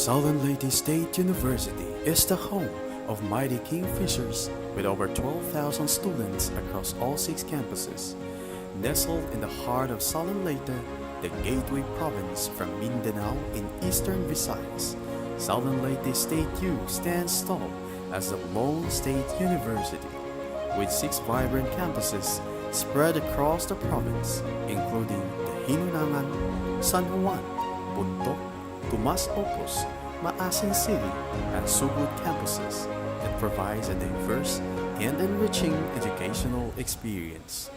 Southern Leyte State University is the home of mighty kingfishers with over 12,000 students across all 6 campuses. Nestled in the heart of Southern Leyte, the gateway province from Mindanao in eastern Visayas, Southern Leyte State U stands tall as the lone state university, with 6 vibrant campuses spread across the province, including the Hinunangan, San Juan, Buntok, Tomas Ocos, Maasin City, and Sugod campuses that provides a diverse and enriching educational experience.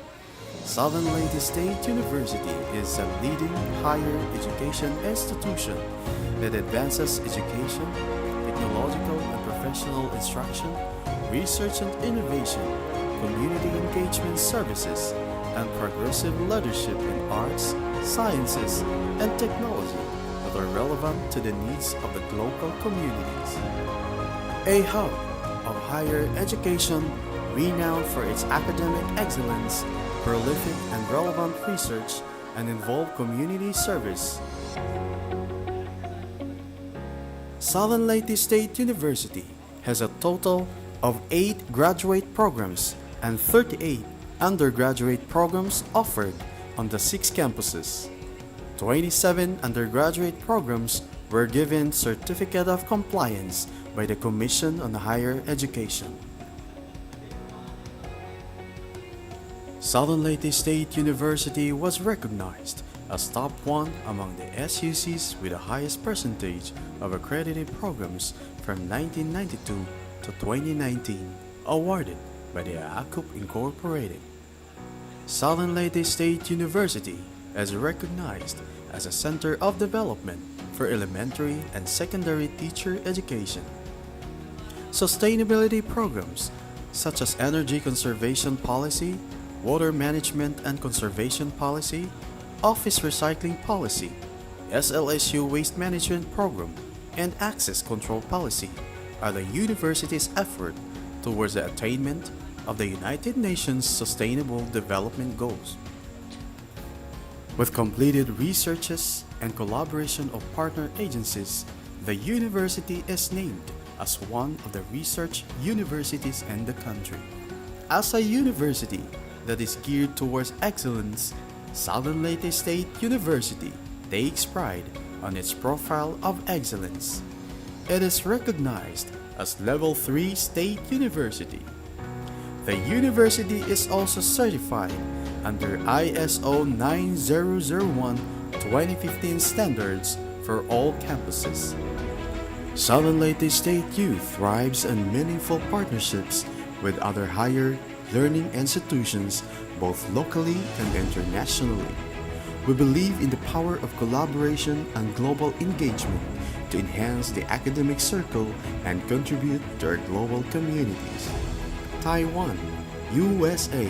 Southern Leyte State University is a leading higher education institution that advances education, technological and professional instruction, research and innovation, community engagement services, and progressive leadership in arts, sciences, and technology that are relevant to the needs of the local communities. A hub of higher education renowned for its academic excellence, prolific and relevant research, and involved community service. Southern Leyte State University has a total of 8 graduate programs and 38 undergraduate programs offered on the 6 campuses. 27 undergraduate programs were given Certificate of Compliance by the Commission on Higher Education. Southern Leyte State University was recognized as top 1 among the SUCs with the highest percentage of accredited programs from 1992 to 2019, awarded by the ACUP Incorporated. Southern Leyte State University is recognized as a center of development for elementary and secondary teacher education. Sustainability programs such as energy conservation policy, water management and conservation policy, office recycling policy, SLSU waste management program, and access control policy are the university's effort towards the attainment of the United Nations Sustainable Development Goals. With completed researches and collaboration of partner agencies, the university is named as one of the research universities in the country. As a university that is geared towards excellence, Southern Leyte State University takes pride on its profile of excellence. It is recognized as Level 3 State University. The university is also certified under ISO 9001-2015 standards for all campuses. Southern Leyte State U thrives on meaningful partnerships with other higher learning institutions both locally and internationally. We believe in the power of collaboration and global engagement to enhance the academic circle and contribute to our global communities. Taiwan, USA,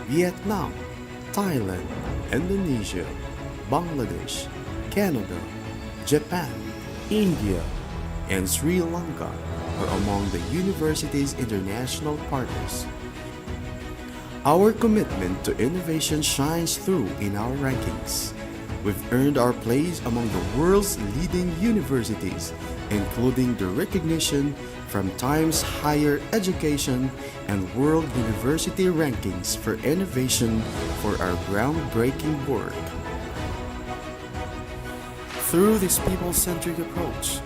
Vietnam, Thailand, Indonesia, Bangladesh, Canada, Japan, India, and Sri Lanka are among the university's international partners. Our commitment to innovation shines through in our rankings. We've earned our place among the world's leading universities, including the recognition from Times Higher Education and World University Rankings for innovation for our groundbreaking work. Through this people-centric approach,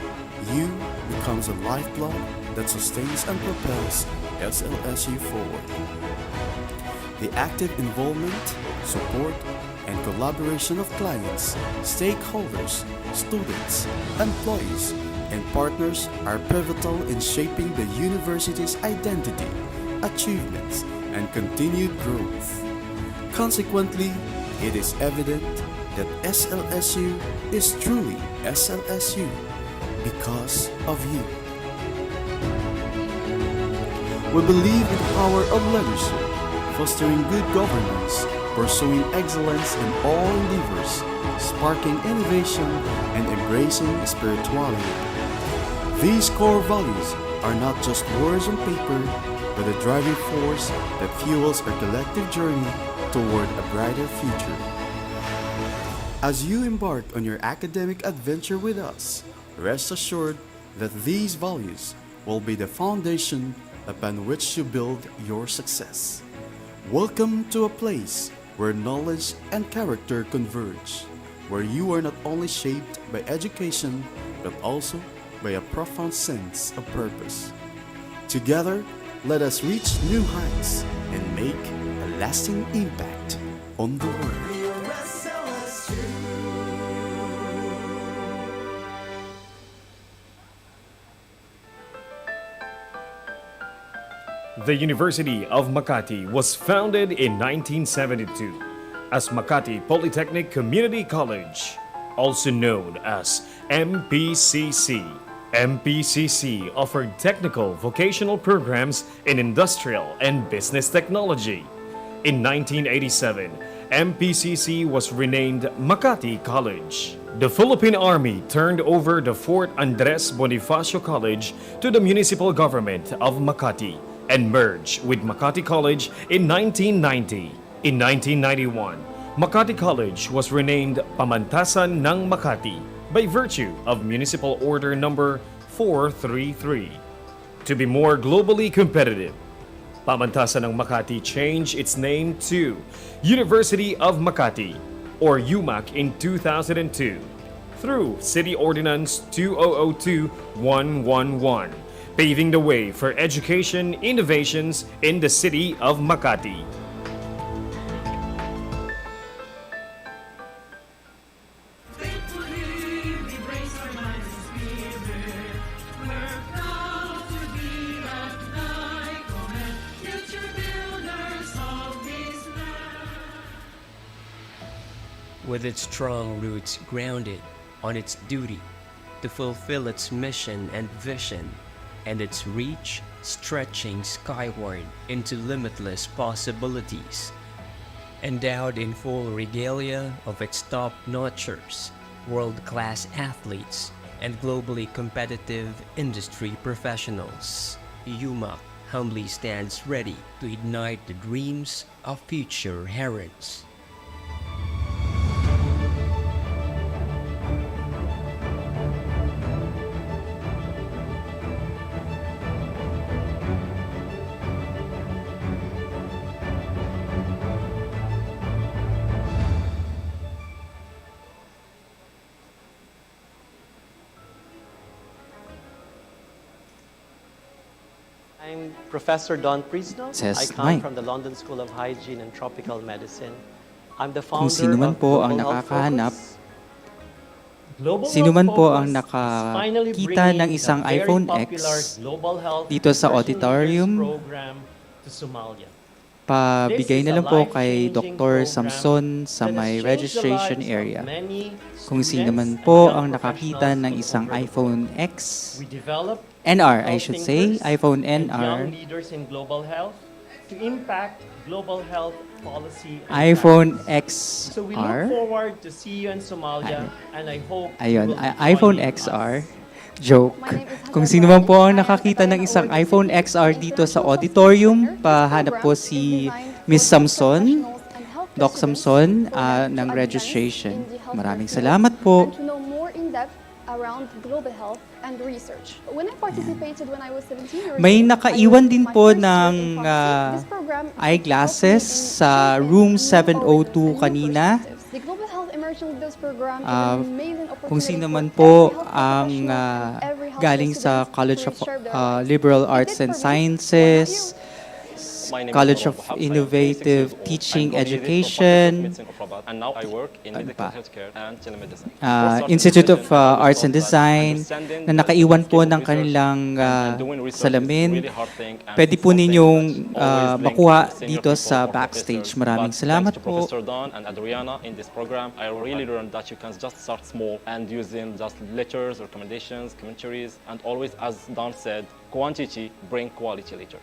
U becomes a lifeblood that sustains and propels SLSU forward. The active involvement, support, and collaboration of clients, stakeholders, students, employees, and partners are pivotal in shaping the university's identity, achievements, and continued growth. Consequently, it is evident that SLSU is truly SLSU because of you. We believe in the power of leadership, fostering good governance, pursuing excellence in all endeavors, sparking innovation, and embracing spirituality. These core values are not just words on paper, but a driving force that fuels our collective journey toward a brighter future. As you embark on your academic adventure with us, Rest assured that these values will be the foundation upon which you build your success. Welcome to a place where knowledge and character converge, where you are not only shaped by education but also by a profound sense of purpose. Together, let us reach new heights and make a lasting impact on the world. The University of Makati was founded in 1972 as Makati Polytechnic Community College, also known as MPCC. MPCC offered technical vocational programs in industrial and business technology. In 1987, MPCC was renamed Makati College. The Philippine Army turned over the Fort Andres Bonifacio College to the municipal government of Makati and merged with Makati College in 1990. In 1991, Makati College was renamed Pamantasan ng Makati by virtue of Municipal Order Number 433. To be more globally competitive, Pamantasan ng Makati changed its name to University of Makati or UMak in 2002 through City Ordinance 2002-111, paving the way for education innovations in the city of Makati. With its strong roots grounded on its duty to fulfill its mission and vision, and its reach stretching skyward into limitless possibilities. Endowed in full regalia of its top-notchers, world-class athletes, and globally competitive industry professionals, UMak humbly stands ready to ignite the dreams of future heralds. I'm Professor Don Prisno. Says I come Mike. from the London School of Hygiene and Tropical Medicine. I'm the Kung founder sino man of po ang Global Health nakakahanap, Focus. Global sino Health man po Focus ang is finally nakakita bringing ng isang the very iPhone popular X Global Health dito sa Nutrition auditorium, Leaders Program to Somalia. pabigay This is na a lang po kay life-changing Dr. program Samson sa that has may changed the registration lives of area. many Kung sino students man and po health ang nakakita professionals ng all isang over the iPhone world. X, We develop NR I health should say, thinkers iPhone and young NR, leaders in global health to impact global health policy and iPhone practice. So we look XR, forward to see you in Somalia and I hope you ayun, will be iPhone joining XR, us. joke. Kung sino man po ang nakakita ng isang iPhone XR dito sa auditorium, pahanap po si Miss Samson, Doc Samson ng registration. Maraming salamat po. And to know more in depth around global health and research. When I participated when I was 17 years May old, nakaiwan I was din in my po first year ng in pharmacy. This program eyeglasses helped me in sa shaping room new 702 awareness and new kanina. perspectives. The Global Health Emerging Leaders Program is an amazing opportunity Kung sino man for po every health ang professional and every healthcare galing sa student College to of share their lives. Liberal It Arts did and for me. Sciences, My name is College of Rob Wahab. I am 26 Innovative years old. Teaching I'm graduated from Faculty of Education, Medicine of Rabat, and now I work in Ano medical pa? healthcare and telemedicine. Institute of Arts and Design Design, na nakaiwan po ng kanilang salamin. Pwede po ninyong makuha dito sa backstage. Maraming salamat po. Professor Don and Adriana in this program, I really learned that you can just start small and using just letters, recommendations, commentaries, and always, as Don said, quantity bring quality later.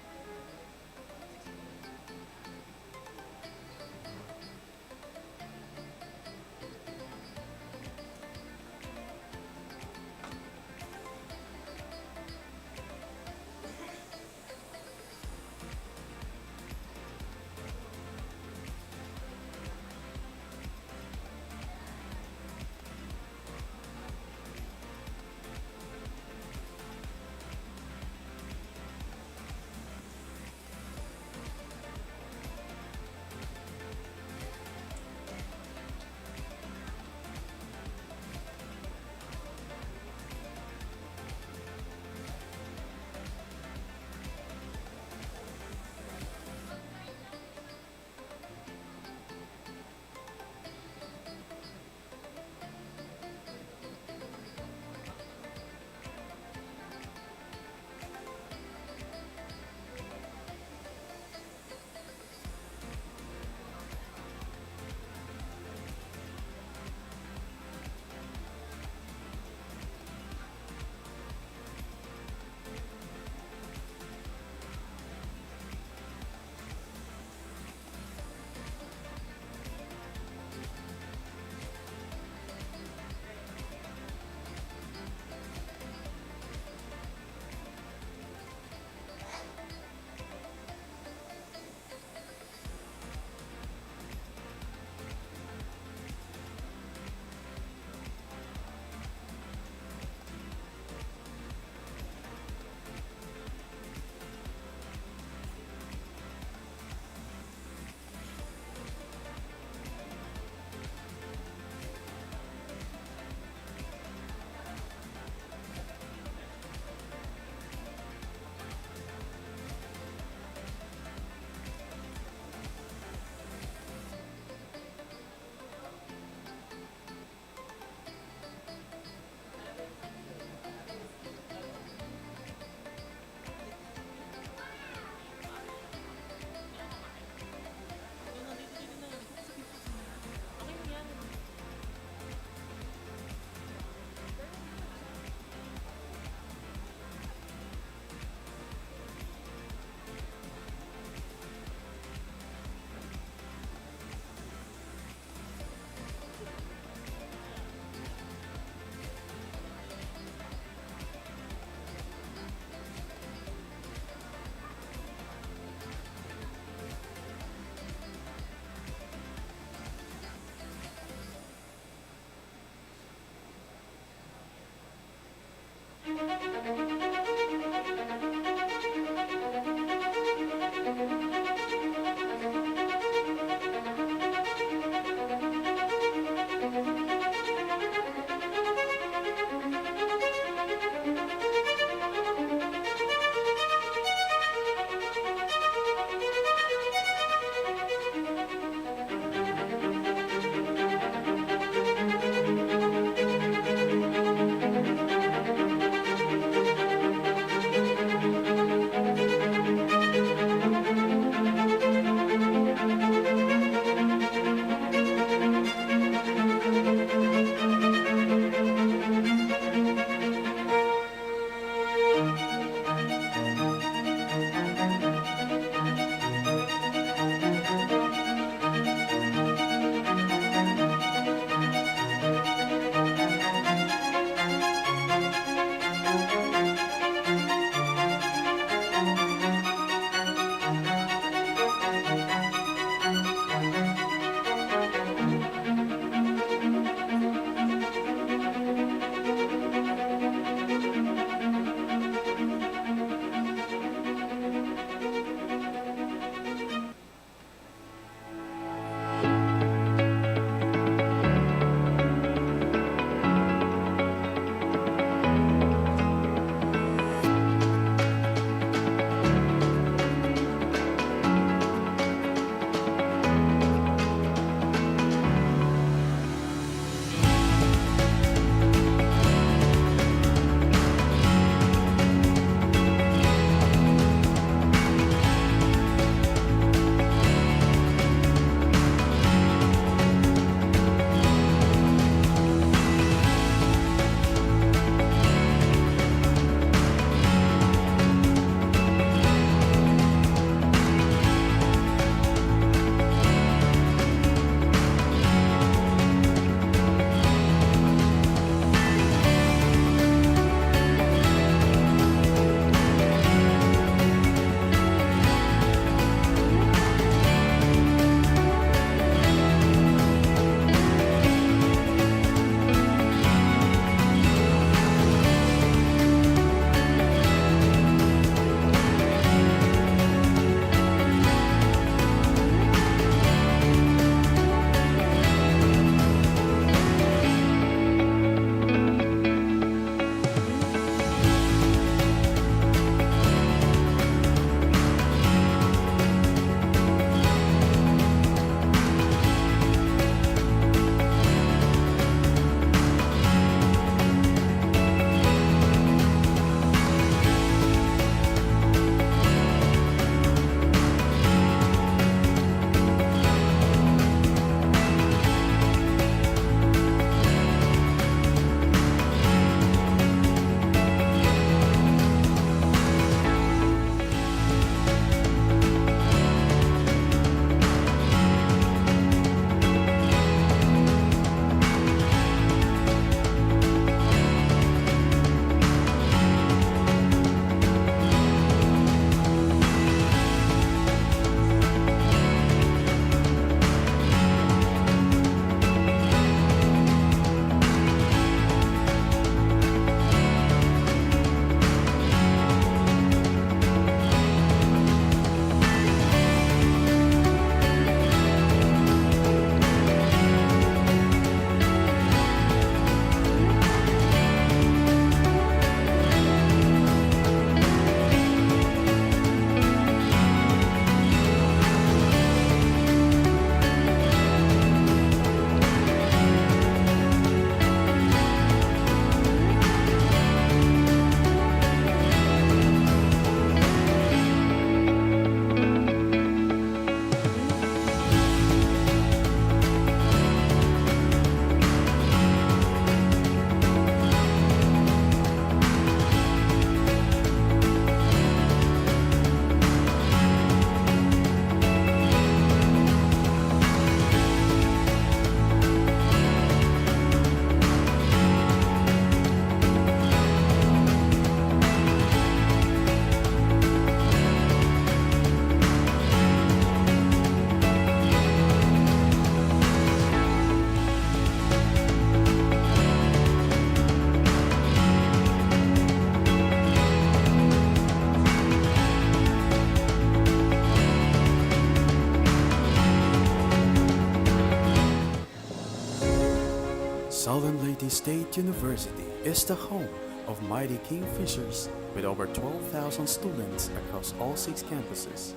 Southern Leyte State University is the home of mighty kingfishers with over 12,000 students across all 6 campuses.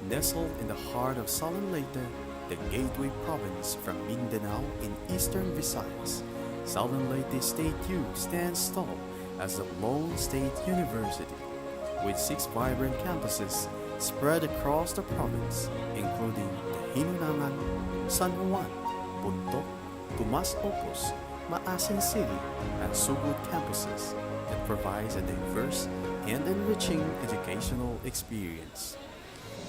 Nestled in the heart of Southern Leyte, the gateway province from Mindanao in eastern Visayas, Southern Leyte State U stands tall as the lone state university, with 6 vibrant campuses spread across the province, including the Hinunangan, San Juan, Buntok, Tomas Opus, Maasin City, and Sugod campuses that provides a diverse and enriching educational experience.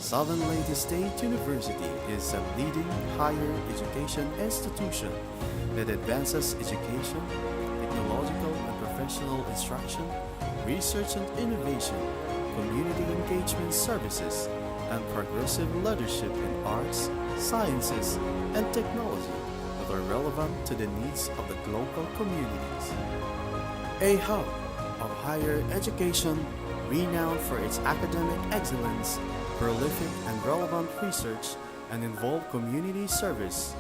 Southern Leyte State University is a leading higher education institution that advances education, technological and professional instruction, research and innovation, community engagement services, and progressive leadership in arts, sciences, and technology that are relevant to the needs of the local communities. A hub of higher education renowned for its academic excellence, prolific and relevant research, and involved community service.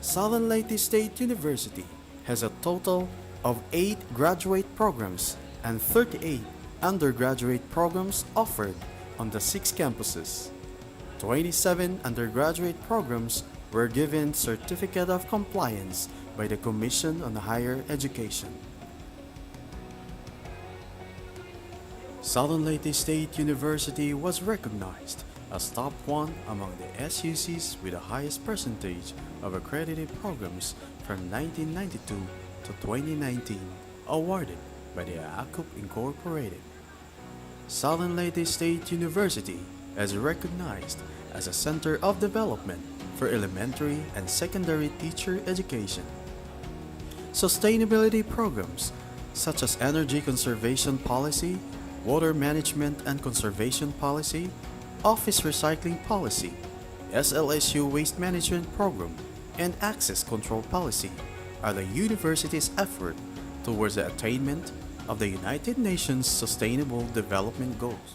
Southern Leyte State University has a total of 8 graduate programs and 38 undergraduate programs offered on the 6 campuses. 27 undergraduate programs were given Certificate of Compliance by the Commission on Higher Education. Southern Leyte State University was recognized as top 1 among the SUCs with the highest percentage of accredited programs from 1992 to 2019, awarded by the ACUP Incorporated. Southern Leyte State University is recognized as a center of development for elementary and secondary teacher education. Sustainability programs such as energy conservation policy, water management and conservation policy, office recycling policy, SLSU waste management program, and access control policy are the university's effort towards the attainment of the United Nations Sustainable Development Goals.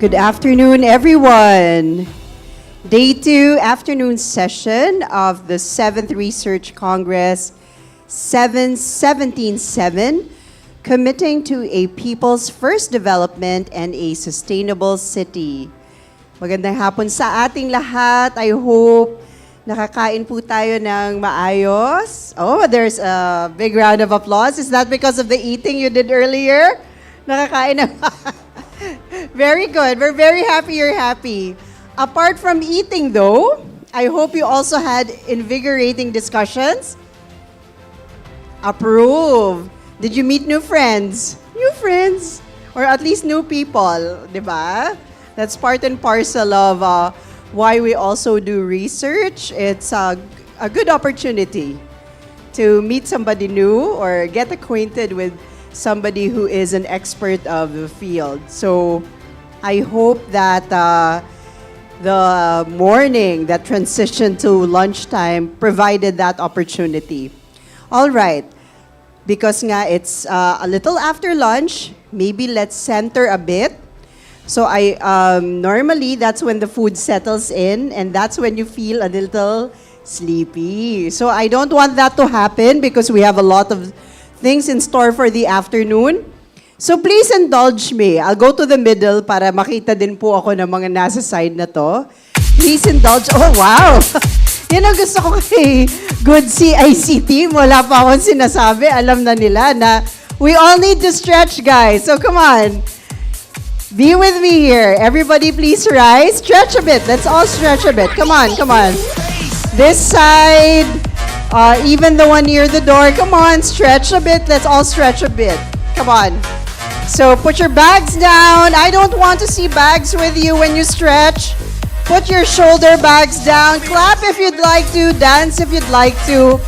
Good afternoon, everyone. Day 2 afternoon session of the 7th Research Congress 7177, committing to a people's first development and a sustainable city. Magandang hapon sa ating lahat. I hope nakakain po tayo ng maayos. Oh, there's a big round of applause. Is that because of the eating you did earlier? Nakakain na. Very good. We're very happy you're happy. Apart from eating though, I hope you also had invigorating discussions. Approve. Did you meet new friends? New friends. Or at least new people, di ba? That's part and parcel of why we also do research. It's a good opportunity to meet somebody new or get acquainted with somebody who is an expert of the field. So I hope that the morning that transitioned to lunchtime provided that opportunity. All right, because nga it's a little after lunch, maybe let's center a bit. So I normally that's when the food settles in and that's when you feel a little sleepy. So I don't want that to happen because we have a lot of things in store for the afternoon. So please indulge me. I'll go to the middle para makita din po ako ng mga nasa side na to. Please indulge. Oh, wow! Yan ang gusto ko kay Good CIC team. Wala pa akong sinasabi. Alam na nila na we all need to stretch, guys. So come on. Be with me here. Everybody please rise. Stretch a bit. Let's all stretch a bit. Come on, come on. This side. Even the one near the door. Come on, stretch a bit. Let's all stretch a bit. Come on. So put your bags down. I don't want to see bags with you when you stretch. Put your shoulder bags down. Clap if you'd like to. Dance if you'd like to.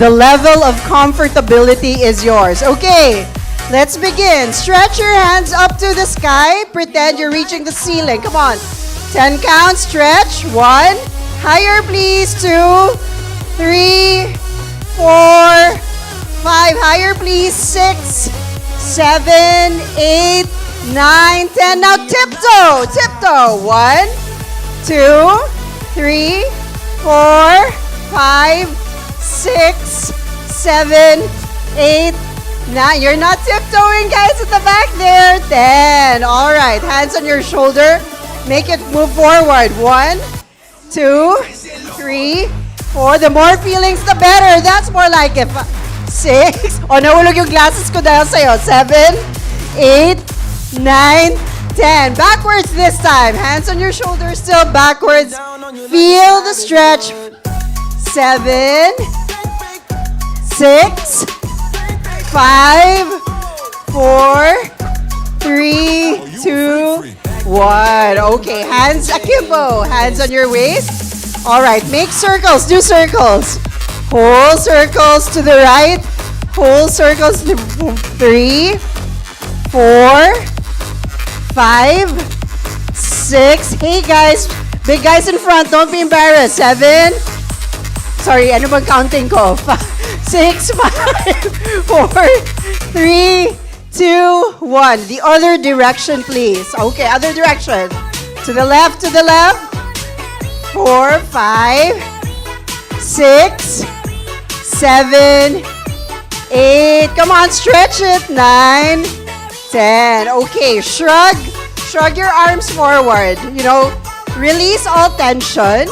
The level of comfortability is yours. Okay, let's begin. Stretch your hands up to the sky. Pretend you're reaching the ceiling. Come on. 10 count. Stretch. 1. Higher, please. 2, 3, 4, 5. Higher, please. 6, 7, 8, 9, 10. Now tiptoe. Tiptoe. 1, 2, 3, 4, 5, 6, 7, 8, 9. You're not tiptoeing, guys, at the back there. 10. All right. Hands on your shoulder. Make it move forward. 1, 2, 3, 4. The more feelings, the better. That's more like it. 6. Oh, nahulog yung glasses ko dahil sa'yo. 7, 8, 9, 10. Backwards this time. Hands on your shoulders, still backwards. Feel the stretch. 7, 6, 5, 4, 3, 2, 1. Okay, hands akimbo. Hands on your waist. All right, make circles. Do circles. Whole circles to the right. Whole circles to 3, 4, 5, 6. Hey guys, big guys in front, don't be embarrassed. 7. Sorry, ano bang counting ko? 6, 5, 4, 3, 2, 1. The other direction, please. Okay, other direction. To the left, to the left. 4, 5, 6, 7, 8. Come on, stretch it. 9, 10. Okay, shrug. Shrug your arms forward. You know, release all tension.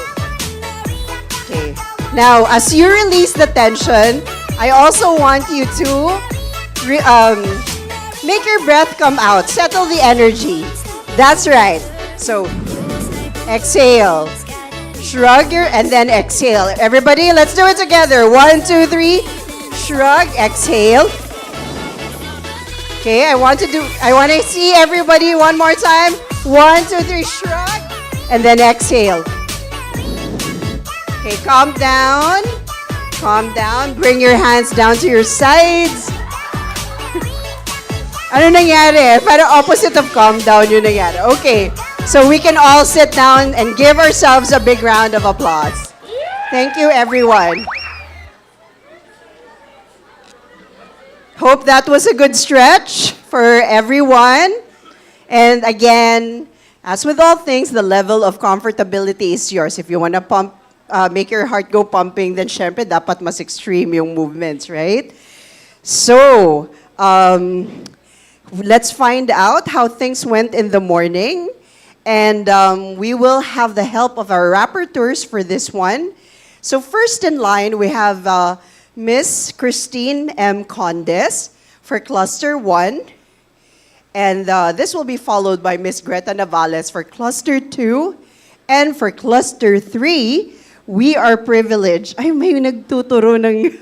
Okay. Now, as you release the tension, I also want you to make your breath come out. Settle the energy. That's right. So, exhale. Shrug your, and then exhale. Everybody, let's do it together. 1, 2, 3. Shrug, exhale. Okay, I want to see everybody one more time. 1, 2, 3, shrug. And then exhale. Okay, calm down. Calm down. Bring your hands down to your sides. Ano nangyari? Parang opposite of calm down yung nangyari. Okay, so we can all sit down and give ourselves a big round of applause. Thank you, everyone. Hope that was a good stretch for everyone. And again, as with all things, the level of comfortability is yours. If you want to pump, make your heart go pumping, then syempre dapat mas extreme yung movements, right? So, let's find out how things went in the morning. And we will have the help of our rapporteurs for this one. So first in line, we have Miss Christine M. Condes for Cluster 1. And this will be followed by Miss Greta Navales for Cluster 2. And for Cluster 3, we are privileged. Ay, may nagtuturo ng...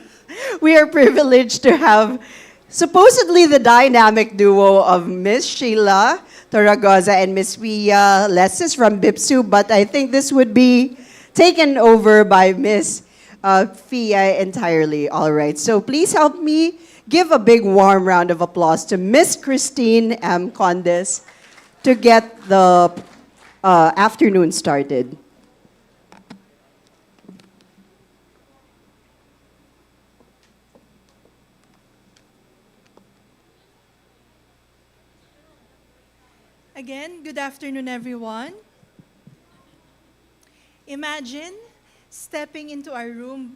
We are privileged to have supposedly the dynamic duo of Miss Sheila Torragoza and Miss Pia Leses from BIPSU, but I think this would be taken over by Miss Fia entirely. All right, so please help me give a big warm round of applause to Miss Christine M. Condes to get the afternoon started. Again, good afternoon, everyone. Imagine stepping into a room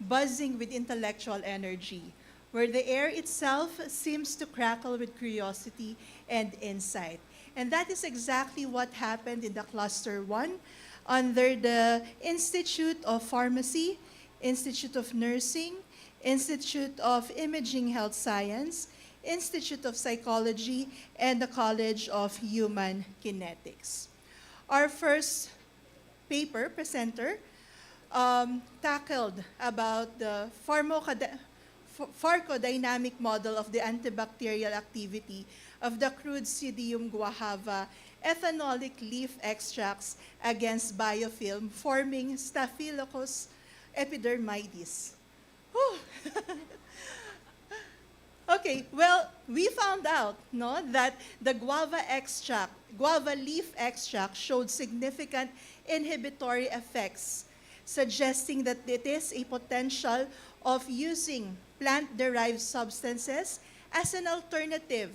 buzzing with intellectual energy, where the air itself seems to crackle with curiosity and insight. And that is exactly what happened in the Cluster 1 under the Institute of Pharmacy, Institute of Nursing, Institute of Imaging Health Science, Institute of Psychology, and the College of Human Kinetics. Our first paper presenter tackled about the pharmacodynamic model of the antibacterial activity of the crude Pseudium guajava ethanolic leaf extracts against biofilm forming Staphylococcus epidermidis. Whew. Okay, well, we found out that the guava leaf extract showed significant inhibitory effects, suggesting that it is a potential of using plant-derived substances as an alternative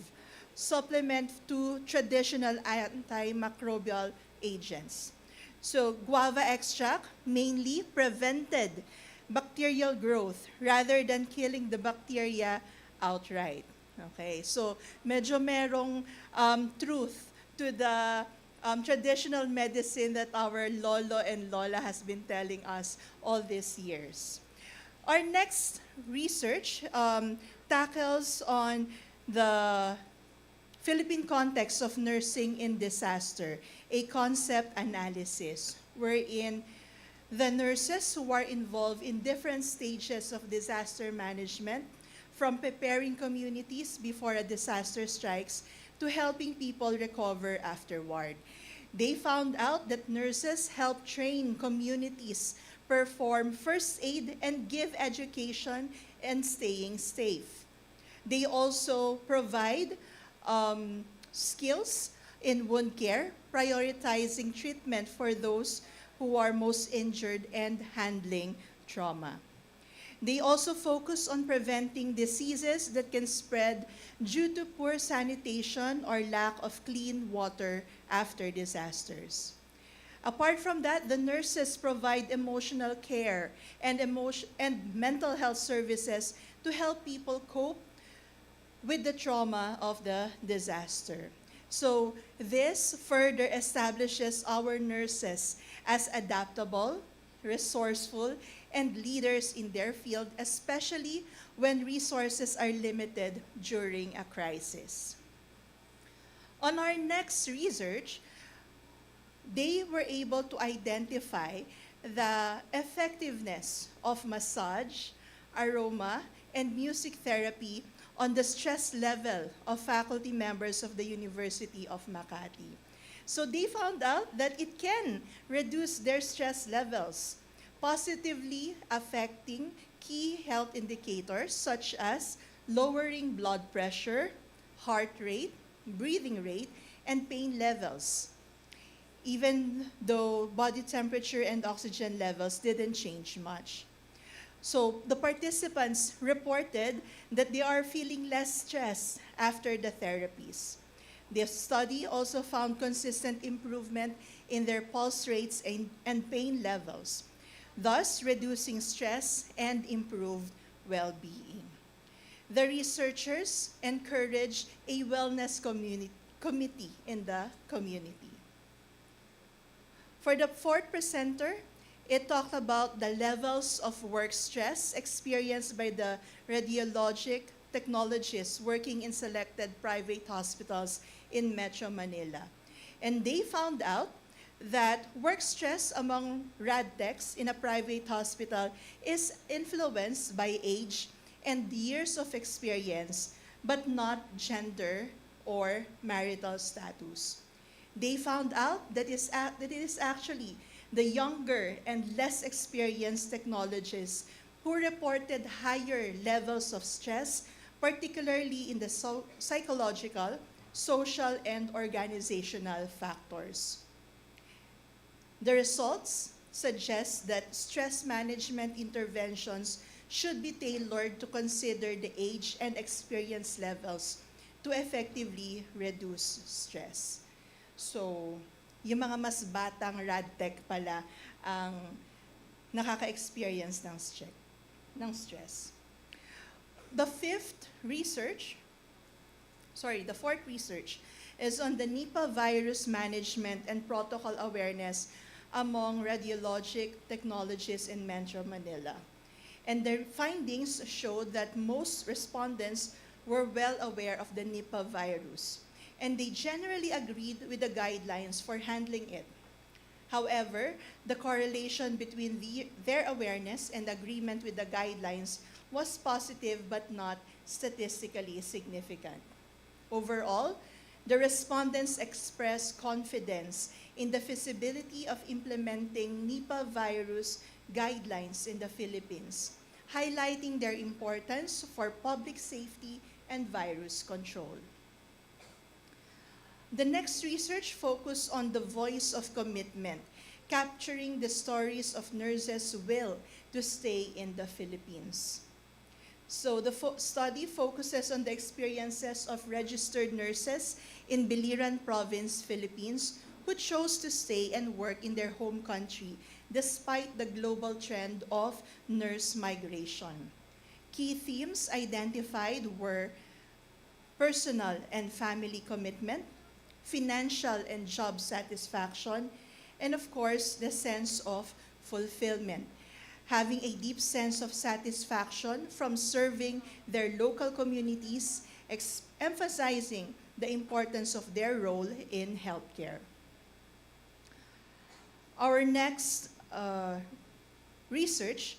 supplement to traditional antimicrobial agents. So guava extract mainly prevented bacterial growth rather than killing the bacteria outright. Okay, so medyo merong truth to the traditional medicine that our lolo and lola has been telling us all these years. Our next research tackles on the Philippine context of nursing in disaster, a concept analysis wherein the nurses who are involved in different stages of disaster management, from preparing communities before a disaster strikes to helping people recover afterward. They found out that nurses help train communities perform first aid and give education and staying safe. They also provide skills in wound care, prioritizing treatment for those who are most injured and handling trauma. They also focus on preventing diseases that can spread due to poor sanitation or lack of clean water after disasters. Apart from that, the nurses provide emotional care and mental health services to help people cope with the trauma of the disaster. So this further establishes our nurses as adaptable, resourceful, and leaders in their field, especially when resources are limited during a crisis. On our next research, they were able to identify the effectiveness of massage, aroma, and music therapy on the stress level of faculty members of the University of Makati. So they found out that it can reduce their stress levels, positively affecting key health indicators such as lowering blood pressure, heart rate, breathing rate, and pain levels, even though body temperature and oxygen levels didn't change much. So the participants reported that they are feeling less stressed after the therapies. The study also found consistent improvement in their pulse rates and pain levels, thus reducing stress and improved well-being. The researchers encouraged a wellness committee in the community. For the fourth presenter, it talked about the levels of work stress experienced by the radiologic technologists working in selected private hospitals in Metro Manila. And they found out that work stress among radtechs in a private hospital is influenced by age and years of experience, but not gender or marital status. They found out that it is actually the younger and less experienced technologists who reported higher levels of stress, particularly in the psychological, social, and organizational factors. The results suggest that stress management interventions should be tailored to consider the age and experience levels to effectively reduce stress. So, yung mga mas batang radtech pala ang nakaka-experience ng stress. The fourth research is on the Nipah virus management and protocol awareness among radiologic technologists in Metro Manila. And their findings showed that most respondents were well aware of the Nipah virus, and they generally agreed with the guidelines for handling it. However, the correlation between their awareness and agreement with the guidelines was positive but not statistically significant. Overall, the respondents expressed confidence in the feasibility of implementing Nipah virus guidelines in the Philippines, highlighting their importance for public safety and virus control. The next research focused on the voice of commitment, capturing the stories of nurses' will to stay in the Philippines. So the study focuses on the experiences of registered nurses in Biliran Province, Philippines, who chose to stay and work in their home country despite the global trend of nurse migration. Key themes identified were personal and family commitment, financial and job satisfaction, and of course, the sense of fulfillment, having a deep sense of satisfaction from serving their local communities, emphasizing the importance of their role in healthcare. Our next research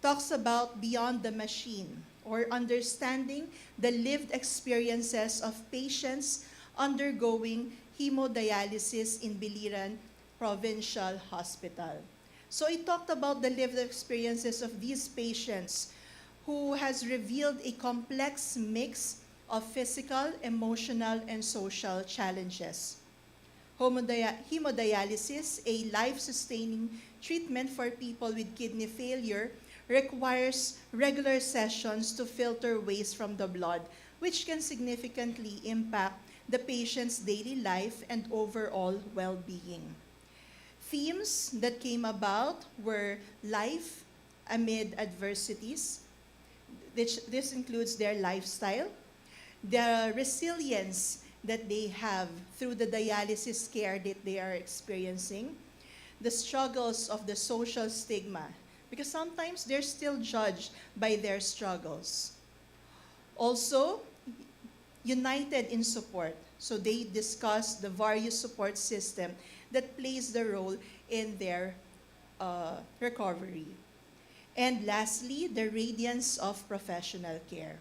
talks about beyond the machine, or understanding the lived experiences of patients undergoing hemodialysis in Biliran Provincial Hospital. So it talked about the lived experiences of these patients who has revealed a complex mix of physical, emotional, and social challenges. Hemodialysis, a life-sustaining treatment for people with kidney failure, requires regular sessions to filter waste from the blood, which can significantly impact the patient's daily life and overall well-being. Themes that came about were life amid adversities. This includes their lifestyle, the resilience that they have through the dialysis care that they are experiencing, the struggles of the social stigma, because sometimes they're still judged by their struggles. Also, united in support. So they discuss the various support system that plays the role in their recovery. And lastly, the radiance of professional care.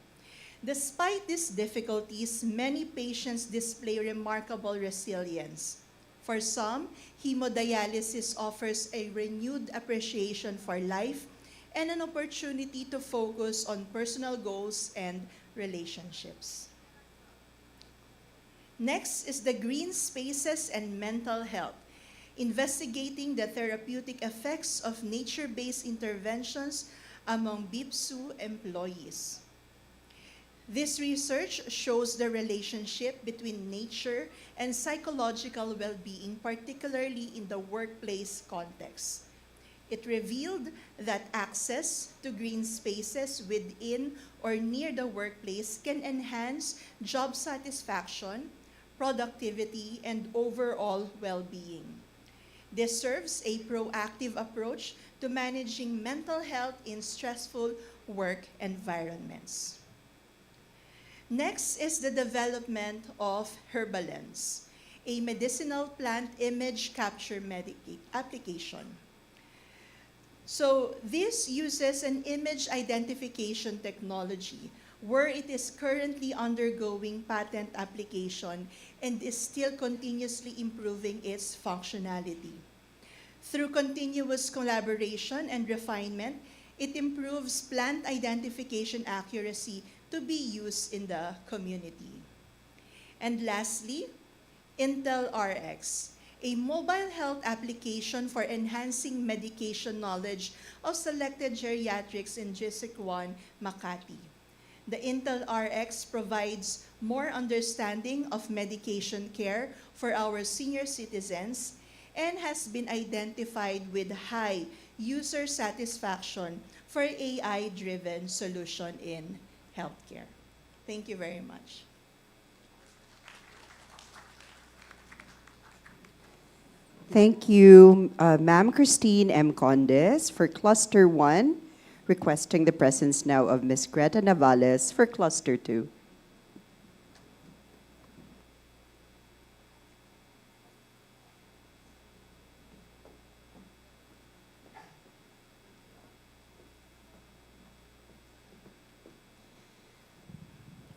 Despite these difficulties, many patients display remarkable resilience. For some, hemodialysis offers a renewed appreciation for life and an opportunity to focus on personal goals and relationships. Next is the green spaces and mental health, investigating the therapeutic effects of nature-based interventions among BIPSU employees. This research shows the relationship between nature and psychological well-being, particularly in the workplace context. It revealed that access to green spaces within or near the workplace can enhance job satisfaction, productivity, and overall well-being. This serves a proactive approach to managing mental health in stressful work environments. Next is the development of Herbalens, a medicinal plant image capture application. So this uses an image identification technology where it is currently undergoing patent application and is still continuously improving its functionality. Through continuous collaboration and refinement, it improves plant identification accuracy to be used in the community. And lastly, Intel RX, a mobile health application for enhancing medication knowledge of selected geriatrics in District 1, Makati. The Intel RX provides more understanding of medication care for our senior citizens and has been identified with high user satisfaction for AI-driven solution in healthcare. Thank you very much. Thank you, Ma'am Christine M. Condes for Cluster 1, requesting the presence now of Ms. Greta Navales for Cluster 2.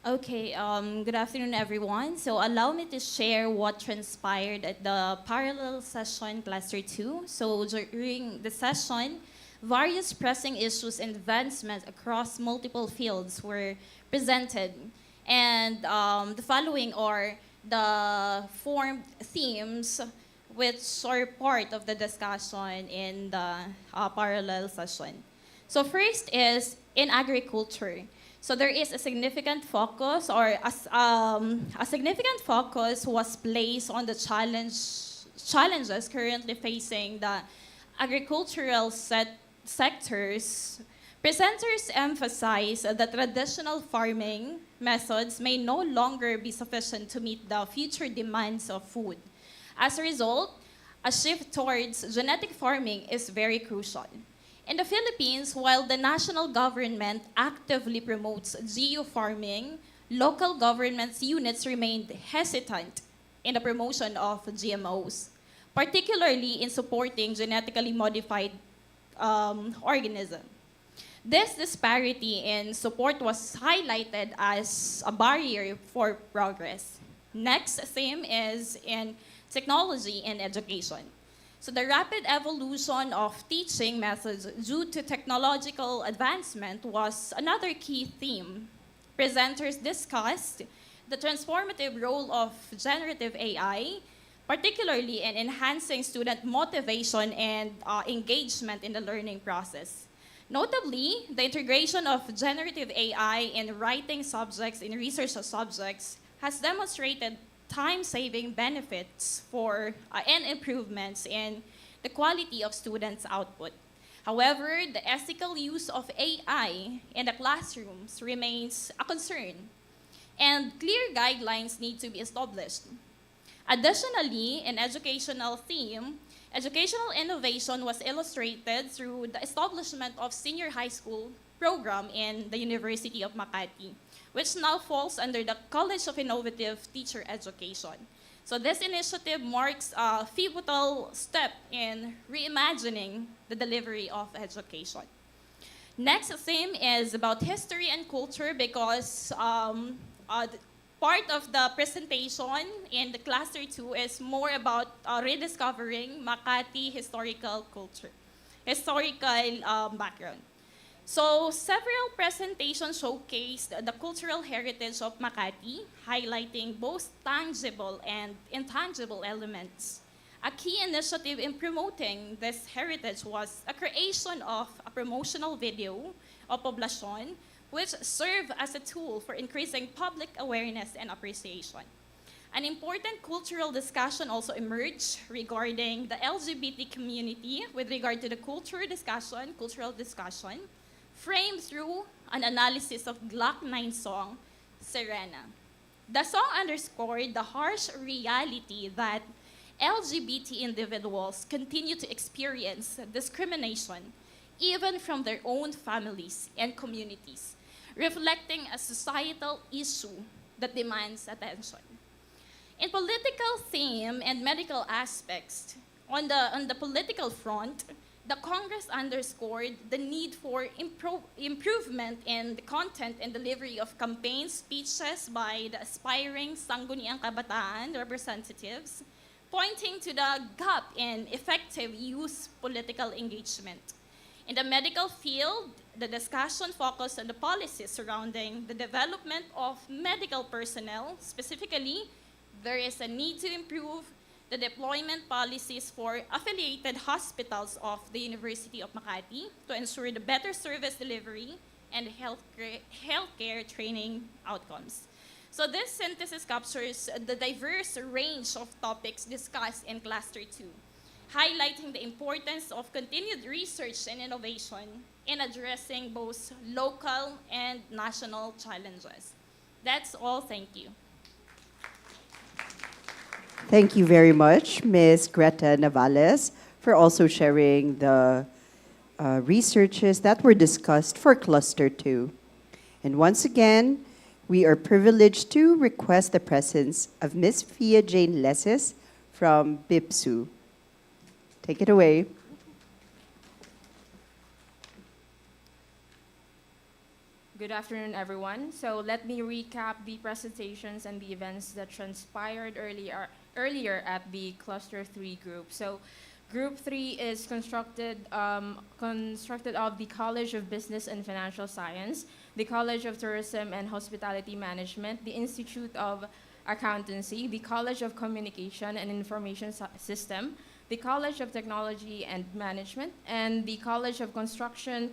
Okay, good afternoon, everyone. So allow me to share what transpired at the parallel session cluster 2. So during the session, various pressing issues and advancements across multiple fields were presented. And the following are the formed themes which are part of the discussion in the parallel session. So first is in agriculture. So there is a significant focus, or a significant focus was placed on the challenges currently facing the agricultural sectors. Presenters emphasize that traditional farming methods may no longer be sufficient to meet the future demands of food. As a result, a shift towards genetic farming is very crucial. In the Philippines, while the national government actively promotes geo-farming, local government units remained hesitant in the promotion of GMOs, particularly in supporting genetically modified organisms. This disparity in support was highlighted as a barrier for progress. Next theme is in technology and education. So the rapid evolution of teaching methods due to technological advancement was another key theme. Presenters discussed the transformative role of generative AI, particularly in enhancing student motivation and engagement in the learning process. Notably, the integration of generative AI in writing subjects in research subjects has demonstrated time-saving benefits and improvements in the quality of students' output. However, the ethical use of AI in the classrooms remains a concern, and clear guidelines need to be established. Additionally, in educational theme, educational innovation was illustrated through the establishment of senior high school program in the University of Makati, which now falls under the College of Innovative Teacher Education. So this initiative marks a pivotal step in reimagining the delivery of education. Next theme is about history and culture because part of the presentation in the cluster 2 is more about rediscovering Makati historical background. So several presentations showcased the cultural heritage of Makati, highlighting both tangible and intangible elements. A key initiative in promoting this heritage was a creation of a promotional video of Poblacion, which served as a tool for increasing public awareness and appreciation. An important cultural discussion also emerged regarding the LGBT community with regard to the cultural discussion, framed through an analysis of Glock 9 song, Serena. The song underscored the harsh reality that LGBT individuals continue to experience discrimination even from their own families and communities, reflecting a societal issue that demands attention. In political theme and medical aspects, on the political front, the Congress underscored the need for improvement in the content and delivery of campaign speeches by the aspiring Sangguniang Kabataan representatives, pointing to the gap in effective youth political engagement. In the medical field, the discussion focused on the policies surrounding the development of medical personnel. Specifically, there is a need to improve the deployment policies for affiliated hospitals of the University of Makati to ensure the better service delivery and healthcare training outcomes. So this synthesis captures the diverse range of topics discussed in Cluster 2, highlighting the importance of continued research and innovation in addressing both local and national challenges. That's all, thank you. Thank you very much, Ms. Greta Navales, for also sharing the researches that were discussed for Cluster 2. And once again, we are privileged to request the presence of Ms. Fia Jane Leses from BIPSU. Take it away. Good afternoon, everyone. So let me recap the presentations and the events that transpired earlier at the Cluster 3 group. So Group 3 is constructed of the College of Business and Financial Science, the College of Tourism and Hospitality Management, the Institute of Accountancy, the College of Communication and Information System, the College of Technology and Management, and the College of Construction,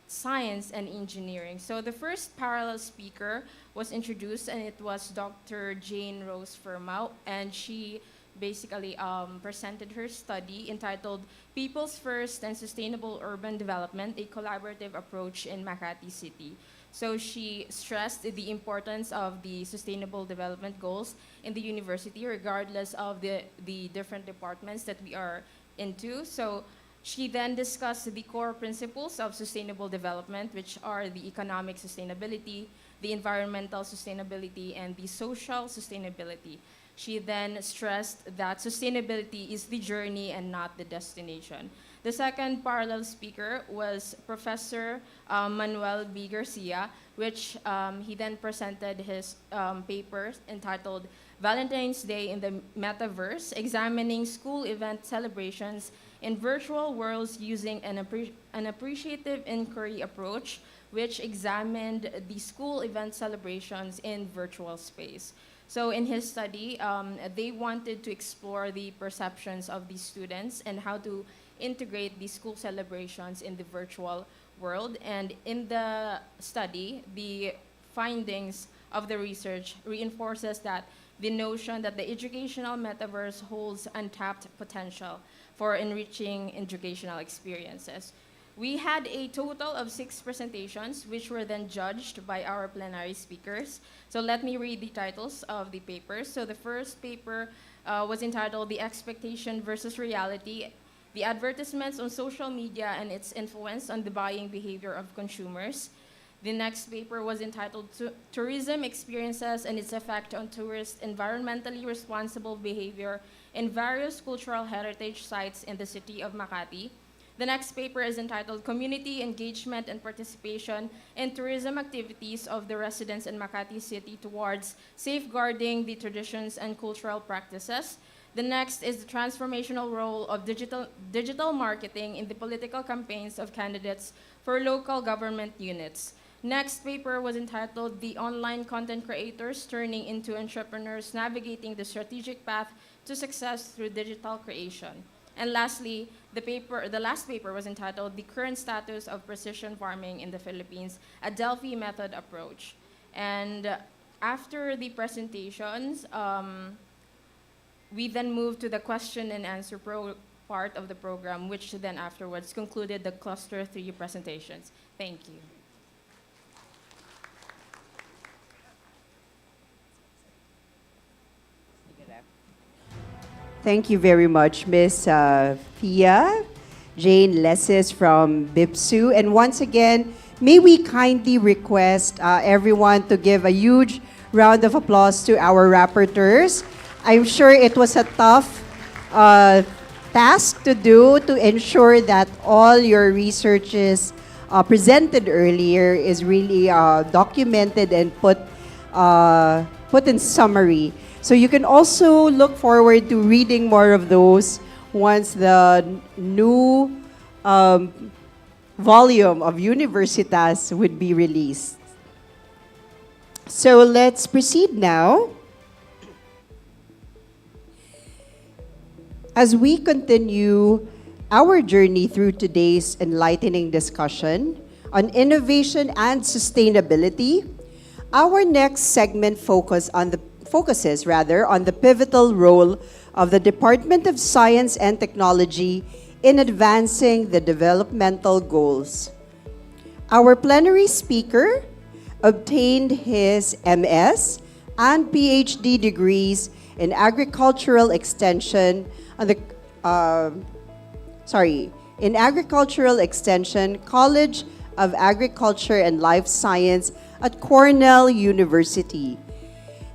Science and Engineering. So the first parallel speaker was introduced, and it was Dr. Jane Rose Firmau, and she basically presented her study entitled People's First and Sustainable Urban Development, a Collaborative Approach in Makati City. So she stressed the importance of the sustainable development goals in the university, regardless of the different departments that we are into. So she then discussed the core principles of sustainable development, which are the economic sustainability, the environmental sustainability, and the social sustainability. She then stressed that sustainability is the journey and not the destination. The second parallel speaker was Professor Manuel B. Garcia, which he then presented his paper entitled Valentine's Day in the Metaverse, examining school event celebrations in virtual worlds using an appreciative inquiry approach, which examined the school event celebrations in virtual space. So in his study, they wanted to explore the perceptions of the students and how to integrate the school celebrations in the virtual world. And in the study, the findings of the research reinforces that the notion that the educational metaverse holds untapped potential for enriching educational experiences. We had a total of 6 presentations, which were then judged by our plenary speakers. So let me read the titles of the papers. So the first paper was entitled The Expectation versus Reality, the Advertisements on Social Media and Its Influence on the Buying Behavior of Consumers. The next paper was entitled Tourism Experiences and Its Effect on Tourist Environmentally Responsible Behavior in Various Cultural Heritage Sites in the City of Makati. The next paper is entitled Community Engagement and Participation in Tourism Activities of the Residents in Makati City Towards Safeguarding the Traditions and Cultural Practices. The next is the transformational role of digital marketing in the political campaigns of candidates for local government units. Next paper was entitled The Online Content Creators Turning into Entrepreneurs Navigating the Strategic Path to Success Through Digital Creation. And lastly, the last paper was entitled The Current Status of Precision Farming in the Philippines, a Delphi Method Approach. And after the presentations, we then moved to the question and answer part of the program, which then afterwards concluded the Cluster 3 presentations. Thank you. Thank you very much, Ms. Fia Jane Leses from BIPSU. And once again, may we kindly request everyone to give a huge round of applause to our rapporteurs. I'm sure it was a tough task to do to ensure that all your researches presented earlier is really documented and put in summary. So you can also look forward to reading more of those once the new volume of Universitas would be released. So let's proceed now. As we continue our journey through today's enlightening discussion on innovation and sustainability, our next segment focuses on the pivotal role of the Department of Science and Technology in advancing the developmental goals. Our plenary speaker obtained his MS and PhD degrees in agricultural extension on the in agricultural extension, College of Agriculture and Life Science at Cornell University.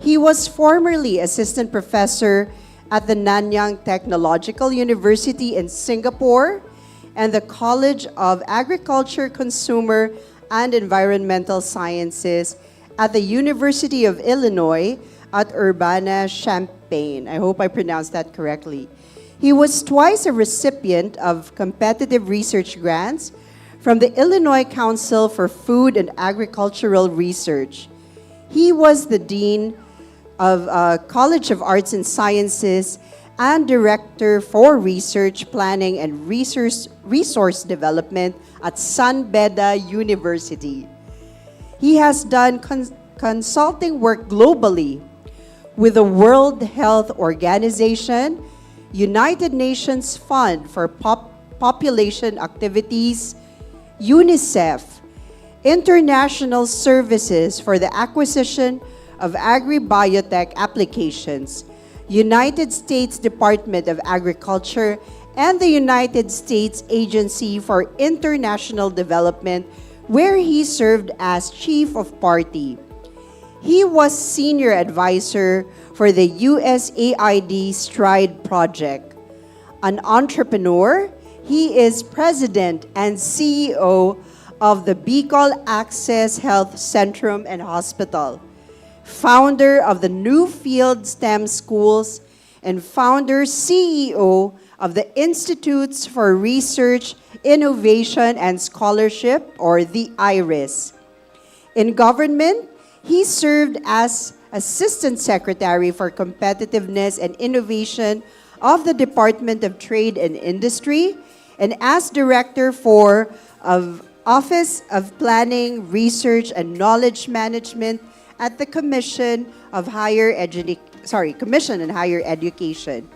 He was formerly assistant professor at the Nanyang Technological University in Singapore and the College of Agriculture, Consumer, and Environmental Sciences at the University of Illinois at Urbana-Champaign. I hope I pronounced that correctly. He was twice a recipient of competitive research grants from the Illinois Council for Food and Agricultural Research. He was the Dean of College of Arts and Sciences and Director for Research Planning and Resource Development at San Beda University. He has done consulting work globally with the World Health Organization, United Nations Fund for Population Activities, UNICEF, International Services for the Acquisition of Agri-Biotech Applications, United States Department of Agriculture, and the United States Agency for International Development, where he served as Chief of Party. He was Senior Advisor for the USAID STRIDE project. An entrepreneur, he is President and CEO of the Bicol Access Health Centrum and Hospital, founder of the Newfield STEM Schools, and founder CEO of the Institutes for Research, Innovation, and Scholarship, or the IRIS. In government, he served as Assistant Secretary for Competitiveness and Innovation of the Department of Trade and Industry, and as Director of Office of Planning, Research, and Knowledge Management at the Commission on Higher Education.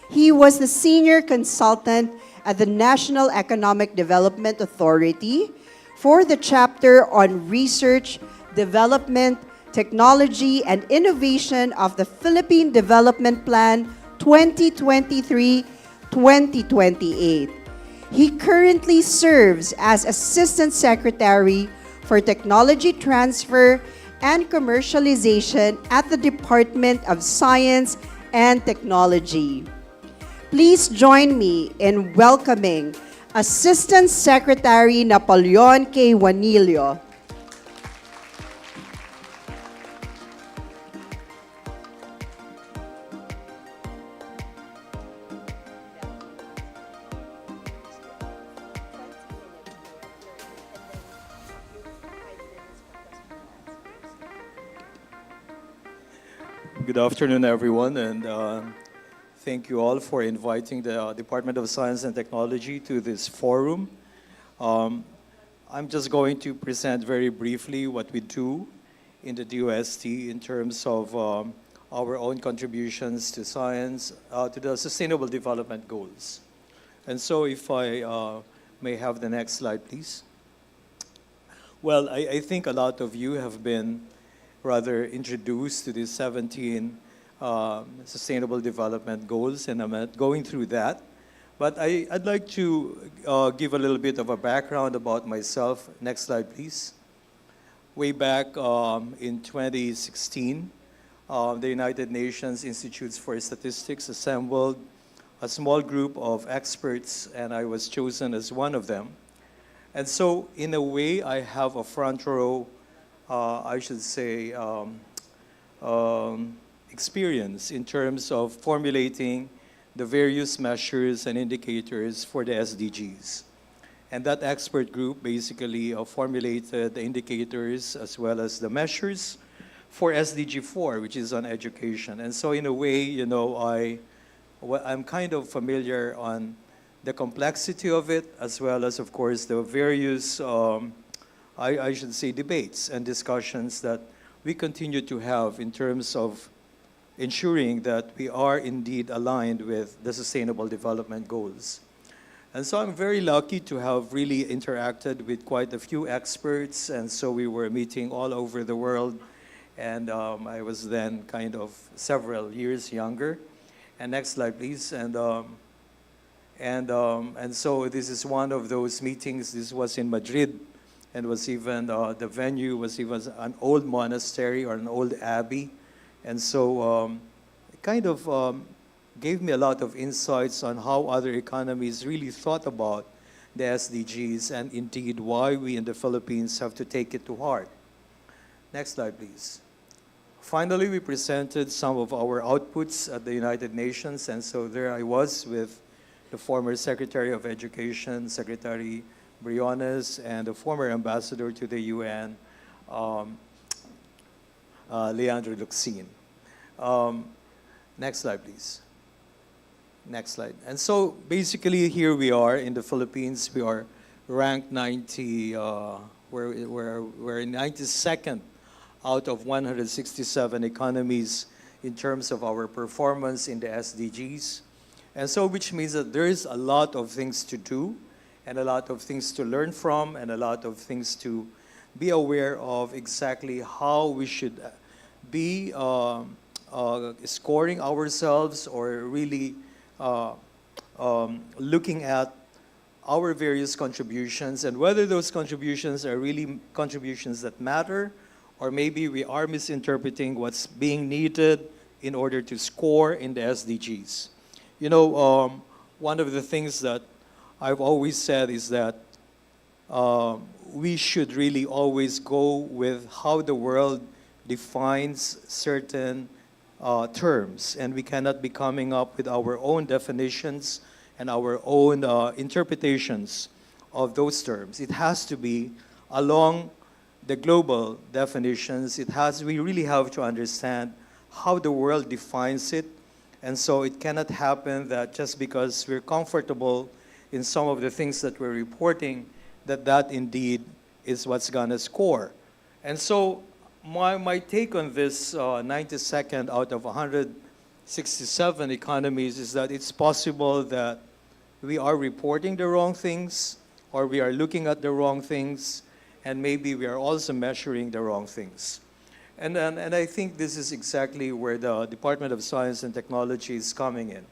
He was the Senior Consultant at the National Economic Development Authority for the Chapter on Research, Development, Technology, and Innovation of the Philippine Development Plan 2023-2028. He currently serves as Assistant Secretary for Technology Transfer and Commercialization at the Department of Science and Technology. Please join me in welcoming Assistant Secretary Napoleon K. Juanillo. Good afternoon, everyone, and thank you all for inviting the Department of Science and Technology to this forum. I'm just going to present very briefly what we do in the DOST in terms of our own contributions to science, to the Sustainable Development Goals. And so if I may have the next slide, please. Well, I think a lot of you have been rather introduced to these 17 Sustainable Development Goals, and I'm not going through that. But I'd like to give a little bit of a background about myself. Next slide, please. Way back in 2016, the United Nations Institutes for Statistics assembled a small group of experts, and I was chosen as one of them. And so, in a way, I have a front row I should say, experience in terms of formulating the various measures and indicators for the SDGs. And that expert group basically formulated the indicators as well as the measures for SDG 4, which is on education. And so in a way, you know, I'm kind of familiar on the complexity of it, as well as, of course, the various I should say, debates and discussions that we continue to have in terms of ensuring that we are indeed aligned with the Sustainable Development Goals. And so I'm very lucky to have really interacted with quite a few experts, and so we were meeting all over the world. And I was then kind of several years younger. And next slide, please. And so this is one of those meetings. This was in Madrid, and was even the venue was even an old monastery or an old abbey, and so it kind of gave me a lot of insights on how other economies really thought about the SDGs and indeed why we in the Philippines have to take it to heart. Next slide, please. Finally, we presented some of our outputs at the United Nations, and so there I was with the former Secretary of Education, Secretary Briones, and the former ambassador to the UN, Leandro Luxin. Next slide, please. Next slide. And so basically here we are in the Philippines. We are ranked 90, we're 92nd out of 167 economies in terms of our performance in the SDGs. And so which means that there is a lot of things to do and a lot of things to learn from and a lot of things to be aware of exactly how we should be scoring ourselves or really looking at our various contributions and whether those contributions are really contributions that matter, or maybe we are misinterpreting what's being needed in order to score in the SDGs. You know, one of the things that I've always said is that we should really always go with how the world defines certain terms, and we cannot be coming up with our own definitions and our own interpretations of those terms. It has to be along the global definitions. We really have to understand how the world defines it, and so it cannot happen that just because we're comfortable in some of the things that we're reporting, that indeed is what's gonna score. And so my take on this 92nd out of 167 economies is that it's possible that we are reporting the wrong things, or we are looking at the wrong things, and maybe we are also measuring the wrong things. And I think this is exactly where the Department of Science and Technology is coming in.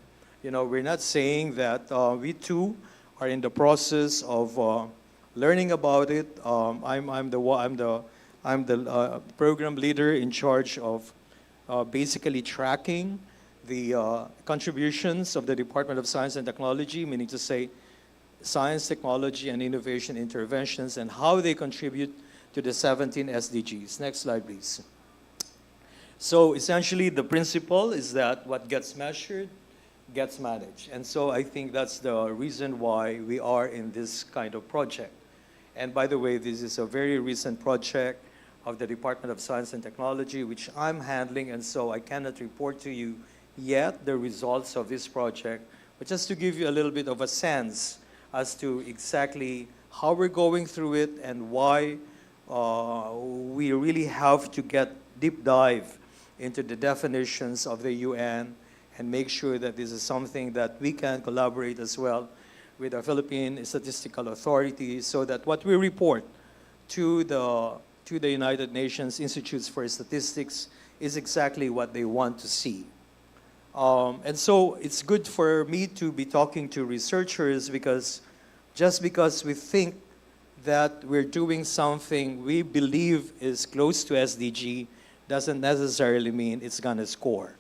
You know, we're not saying that we too are in the process of learning about it. I'm the program leader in charge of basically tracking the contributions of the Department of Science and Technology, meaning to say science, technology, and innovation interventions and how they contribute to the 17 SDGs. Next slide, please. So essentially the principle is that what gets measured gets managed. And so I think that's the reason why we are in this kind of project. And by the way, this is a very recent project of the Department of Science and Technology, which I'm handling, and so I cannot report to you yet the results of this project, but just to give you a little bit of a sense as to exactly how we're going through it and why we really have to get deep dive into the definitions of the UN and make sure that this is something that we can collaborate as well with our Philippine Statistical Authority, so that what we report to the United Nations Institutes for Statistics is exactly what they want to see. And so it's good for me to be talking to researchers, because just because we think that we're doing something we believe is close to SDG doesn't necessarily mean it's gonna score.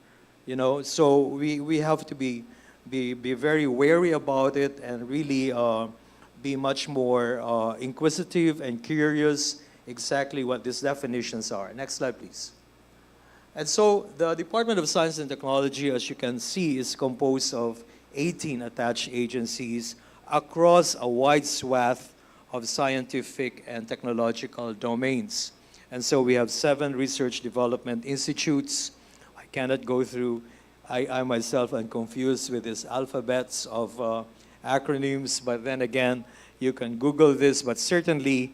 You know, so we have to be very wary about it and really be much more inquisitive and curious exactly what these definitions are. Next slide, please. And so the Department of Science and Technology, as you can see, is composed of 18 attached agencies across a wide swath of scientific and technological domains. And so we have 7 research development institutes. I cannot go through, I myself am confused with these alphabets of acronyms, but then again, you can Google this, but certainly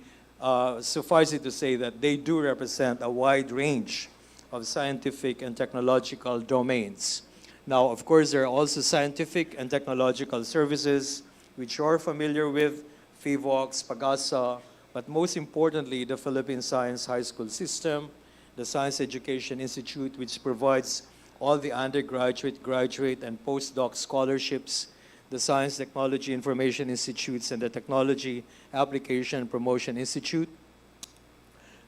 suffice it to say that they do represent a wide range of scientific and technological domains. Now, of course, there are also scientific and technological services, which you are familiar with, FIVOX, PAGASA, but most importantly, the Philippine Science High School System, the Science Education Institute, which provides all the undergraduate, graduate, and postdoc scholarships, the Science Technology Information Institutes, and the Technology Application and Promotion Institute.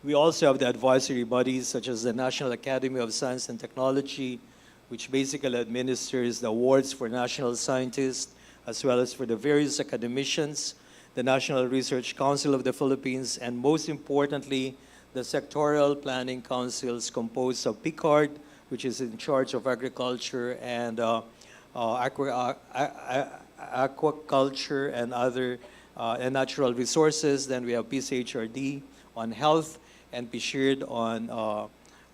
We also have the advisory bodies such as the National Academy of Science and Technology, which basically administers the awards for national scientists, as well as for the various academicians, the National Research Council of the Philippines, and most importantly, the sectoral planning councils composed of PICARD, which is in charge of agriculture and aquaculture and other and natural resources. Then we have PCHRD on health, and PSHIRD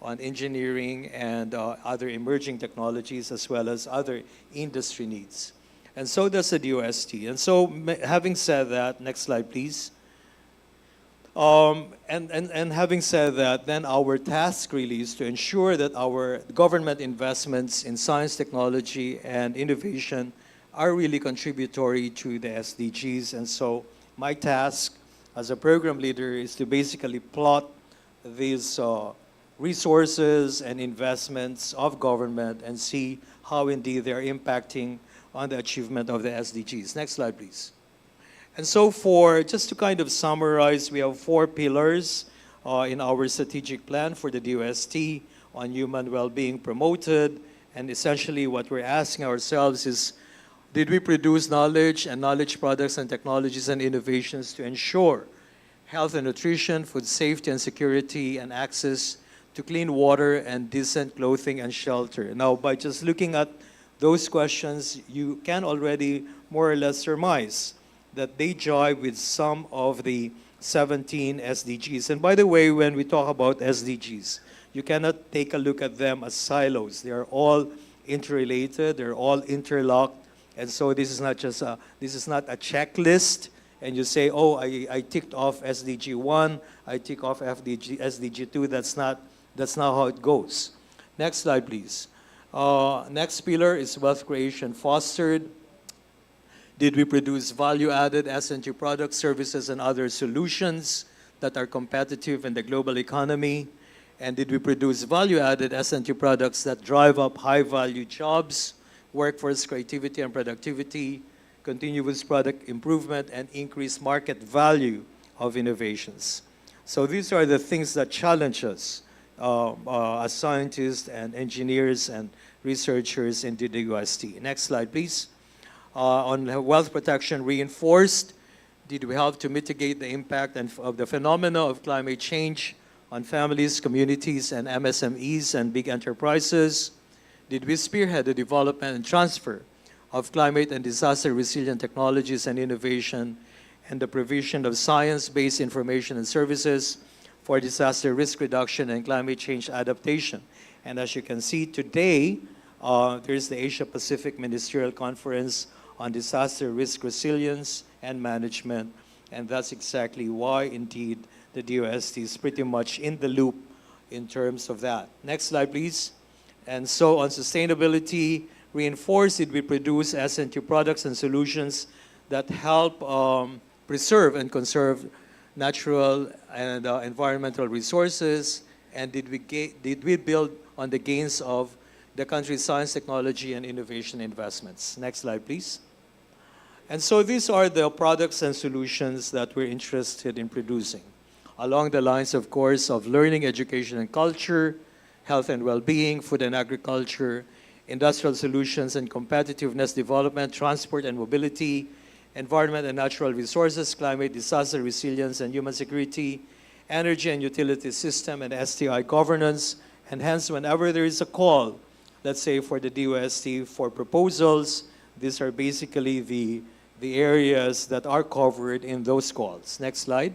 on engineering and other emerging technologies, as well as other industry needs. And so does the DOST. And so having said that, next slide, please. And having said that, then our task really is to ensure that our government investments in science, technology, and innovation are really contributory to the SDGs. And so my task as a program leader is to basically plot these resources and investments of government and see how indeed they're impacting on the achievement of the SDGs. Next slide, please. And so just to kind of summarize, we have 4 pillars in our strategic plan for the DOST on human well-being promoted. And essentially what we're asking ourselves is, did we produce knowledge and knowledge products and technologies and innovations to ensure health and nutrition, food safety and security, and access to clean water and decent clothing and shelter? Now, by just looking at those questions, you can already more or less surmise that they jive with some of the 17 SDGs. And by the way, when we talk about SDGs, you cannot take a look at them as silos. They are all interrelated, they're all interlocked. And so this is not just this is not a checklist and you say, oh, I ticked off SDG 1, I tick off SDG 2. That's not how it goes. Next slide, please. Next pillar is wealth creation fostered. Did we produce value-added S&T products, services, and other solutions that are competitive in the global economy? And did we produce value-added S&T products that drive up high-value jobs, workforce creativity and productivity, continuous product improvement, and increased market value of innovations? So these are the things that challenge us as scientists and engineers and researchers in the DOST. Next slide, please. On wealth protection reinforced, did we help to mitigate the impact of the phenomena of climate change on families, communities, and MSMEs and big enterprises? Did we spearhead the development and transfer of climate and disaster resilient technologies and innovation and the provision of science-based information and services for disaster risk reduction and climate change adaptation? And as you can see today, there's the Asia-Pacific Ministerial Conference on Disaster Risk Resilience and Management, and that's exactly why, indeed, the DOST is pretty much in the loop in terms of that. Next slide, please. And so on sustainability, reinforced, did we produce S&T products and solutions that help preserve and conserve natural and environmental resources, and did we build on the gains of the country's science, technology, and innovation investments? Next slide, please. And so these are the products and solutions that we're interested in producing, along the lines, of course, of learning, education, and culture, health and well-being, food and agriculture, industrial solutions and competitiveness development, transport and mobility, environment and natural resources, climate, disaster resilience, and human security, energy and utility system, and STI governance. And hence, whenever there is a call, let's say for the DOST for proposals, these are basically the areas that are covered in those calls. Next slide.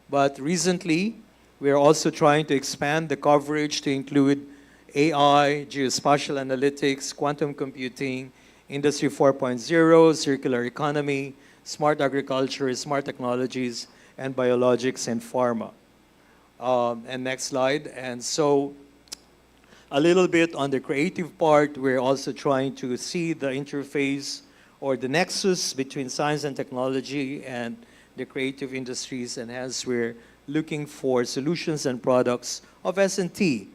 But recently, we are also trying to expand the coverage to include AI, geospatial analytics, quantum computing, Industry 4.0, circular economy, smart agriculture, smart technologies, and biologics and pharma. And next slide. And so a little bit on the creative part, we're also trying to see the interface or the nexus between science and technology and the creative industries, and hence we're looking for solutions and products of S&T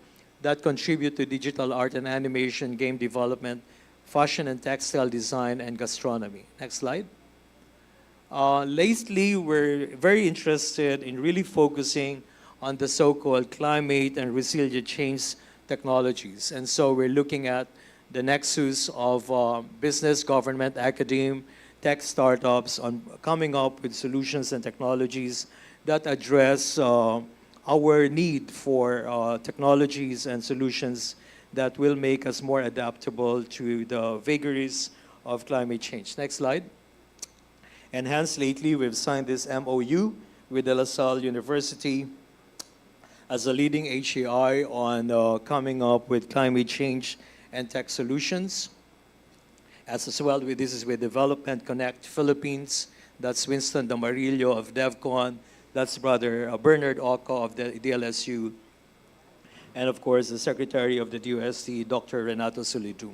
that contribute to digital art and animation, game development, fashion and textile design, and gastronomy. Next slide. Lately, we're very interested in really focusing on the so-called climate and resilient change technologies. And so we're looking at the nexus of business, government, academe, tech startups on coming up with solutions and technologies that address our need for technologies and solutions that will make us more adaptable to the vagaries of climate change. Next slide. And hence, lately, we've signed this MOU with De La Salle University as a leading HAI on coming up with climate change and tech solutions. As well, this is with Development Connect Philippines. That's Winston Damarillo of DevCon. That's Brother Bernard Oca of the DLSU. And of course, the Secretary of the DOST, Dr. Renato Solitu.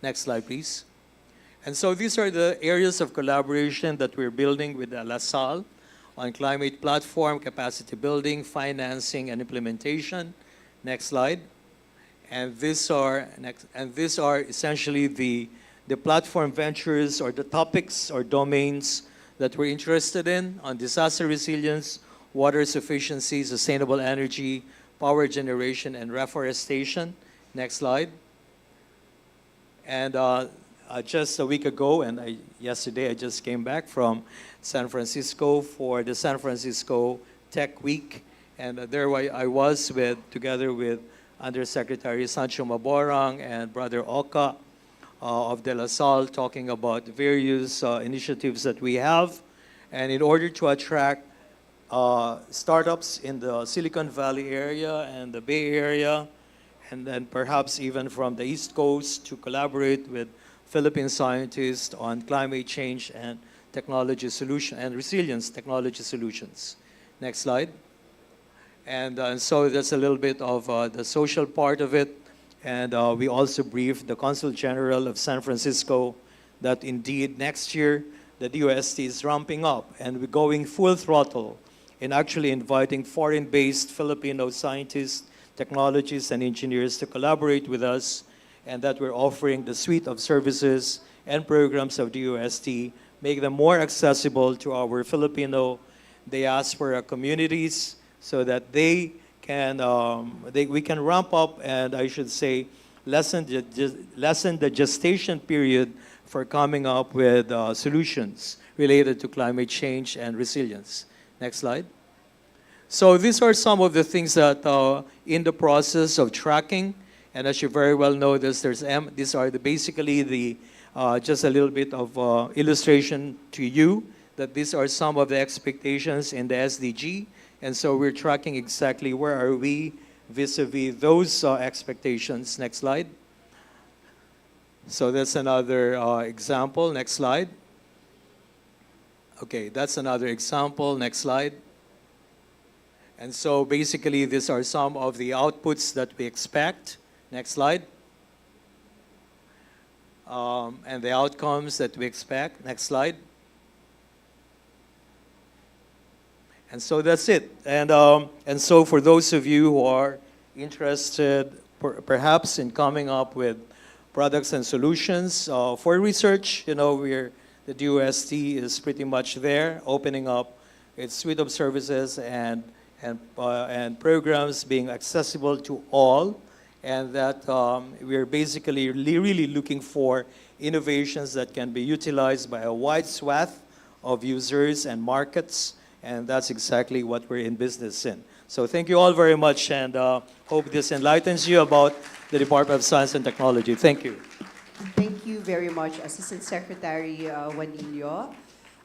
Next slide, please. And so these are the areas of collaboration that we're building with La Salle on climate platform, capacity building, financing, and implementation. Next slide. And these are essentially the platform ventures or the topics or domains that we're interested in on disaster resilience, water sufficiency, sustainable energy, power generation, and reforestation. Next slide. And just a week ago, and yesterday I just came back from San Francisco for the San Francisco Tech Week. And there I was together with Undersecretary Sancho Maborang and Brother Oca of De La Salle talking about various initiatives that we have. And in order to attract startups in the Silicon Valley area and the Bay Area, and then perhaps even from the East Coast to collaborate with Philippine scientists on climate change and technology solution and resilience technology solutions. Next slide. And so that's a little bit of the social part of it. And we also briefed the Consul General of San Francisco that indeed next year the DOST is ramping up and we're going full throttle in actually inviting foreign-based Filipino scientists, technologists, and engineers to collaborate with us, and that we're offering the suite of services and programs of DOST, make them more accessible to our Filipino diaspora communities so that we can ramp up and I should say lessen the gestation period for coming up with solutions related to climate change and resilience. Next slide. So these are some of the things that in the process of tracking. And as you very well know, these are basically just a little bit of illustration to you that these are some of the expectations in the SDG. And so we're tracking exactly where are we vis-a-vis those expectations. Next slide. So that's another example. Next slide. Okay, that's another example. Next slide. And so basically these are some of the outputs that we expect. Next slide. And the outcomes that we expect. Next slide. And so that's it. And so for those of you who are interested perhaps in coming up with products and solutions for research, the DOST is pretty much there, opening up its suite of services and programs being accessible to all. And that we're basically really looking for innovations that can be utilized by a wide swath of users and markets, and that's exactly what we're in business in. So thank you all very much, and hope this enlightens you about the Department of Science and Technology. Thank you. Thank you very much, Assistant Secretary Juanillo.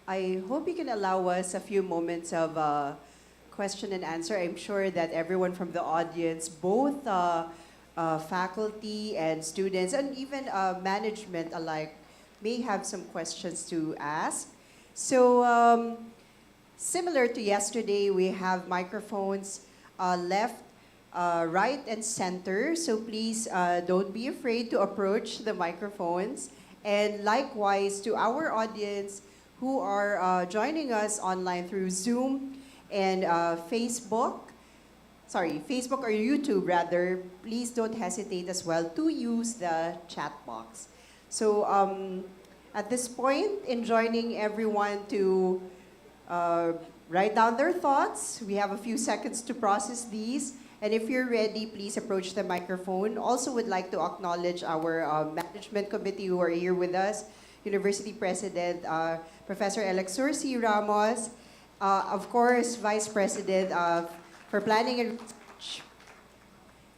I hope you can allow us a few moments of question and answer. I'm sure that everyone from the audience, both faculty and students, and even management alike, may have some questions to ask. So similar to yesterday, we have microphones left, right, and center. So please don't be afraid to approach the microphones. And likewise, to our audience who are joining us online through Zoom and Facebook. Sorry, Facebook or YouTube rather, please don't hesitate as well to use the chat box. So at this point, in joining everyone to write down their thoughts, we have a few seconds to process these. And if you're ready, please approach the microphone. Also would like to acknowledge our management committee who are here with us. University President Professor Alexur C. Ramos, of course, Vice President for Planning and Research.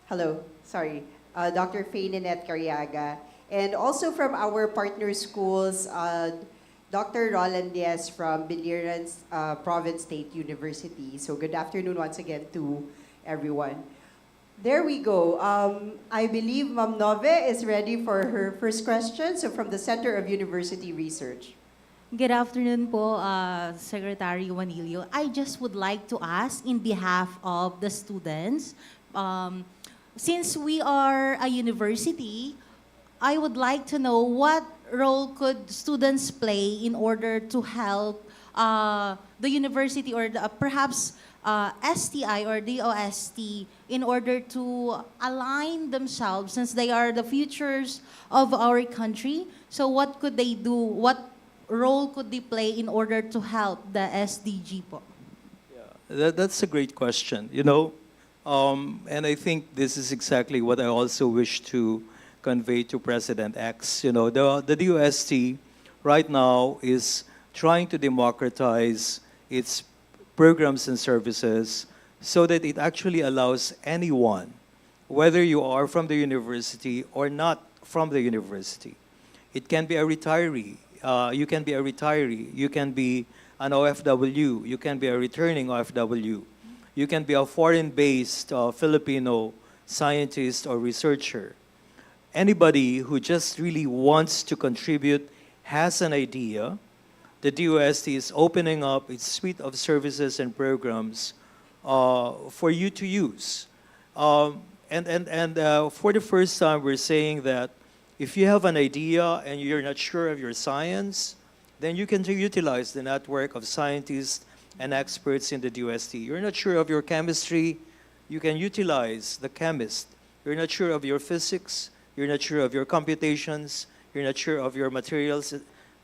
Hello, sorry, Dr. Faye Ninette Cariaga. And also from our partner schools, Dr. Roland Diaz from Biliran Province State University. So good afternoon once again to everyone. There we go. I believe Ma'am Nove is ready for her first question. So from the Center of University Research. Good afternoon po, Secretary Juanillo. I just would like to ask in behalf of the students, since we are a university, I would like to know what role could students play in order to help the university or perhaps STI or DOST in order to align themselves since they are the futures of our country. So what could they do? What role could they play in order to help the SDG po? Yeah, that's a great question, you know. And I think this is exactly what I also wish to convey to President X. You know, the DOST right now is trying to democratize its programs and services so that it actually allows anyone, whether you are from the university or not from the university. It can be a retiree. You can be a retiree. You can be an OFW. You can be a returning OFW. You can be a foreign-based Filipino scientist or researcher. Anybody who just really wants to contribute, has an idea, the DOST is opening up its suite of services and programs for you to use. And for the first time, we're saying that if you have an idea and you're not sure of your science, then you can utilize the network of scientists and experts in the DOST. You're not sure of your chemistry, you can utilize the chemist. You're not sure of your physics, you're not sure of your computations, you're not sure of your materials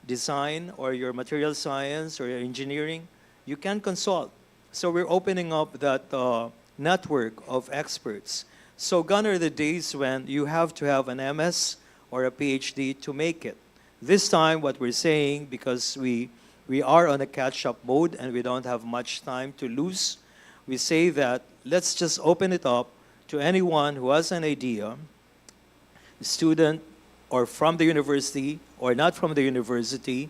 design or your material science or your engineering, you can consult. So we're opening up that network of experts. So gone are the days when you have to have an MS or a PhD to make it. This time what we're saying, because we are on a catch-up mode and we don't have much time to lose, we say that let's just open it up to anyone who has an idea, student or from the university or not from the university,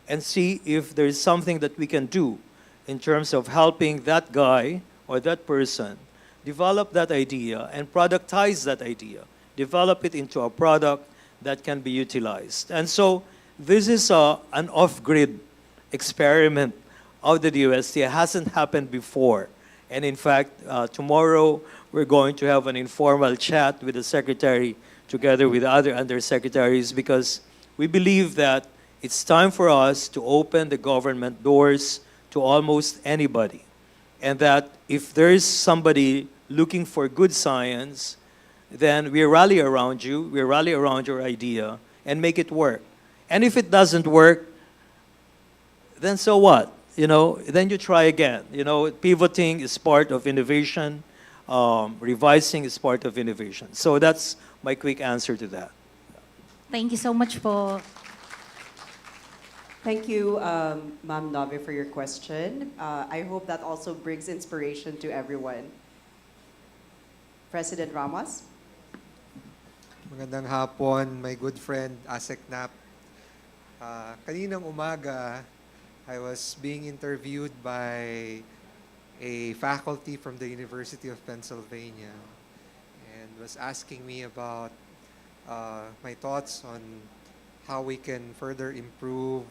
and see if there's something that we can do in terms of helping that guy or that person develop that idea and productize that idea, develop it into a product that can be utilized. And so this is an off-grid experiment of the DOST. It hasn't happened before. And in fact, tomorrow we're going to have an informal chat with the secretary together with other undersecretaries, because we believe that it's time for us to open the government doors to almost anybody. And that if there is somebody looking for good science, then we rally around you, we rally around your idea, and make it work. And if it doesn't work, then so what? You know, then you try again. You know, pivoting is part of innovation. Revising is part of innovation. So that's my quick answer to that. Thank you so much po. Thank you, Ma'am Nove, for your question. I hope that also brings inspiration to everyone. President Ramos? Magandang hapon, my good friend, Asek Nap. Kaninang umaga, I was being interviewed by a faculty from the University of Pennsylvania and was asking me about my thoughts on how we can further improve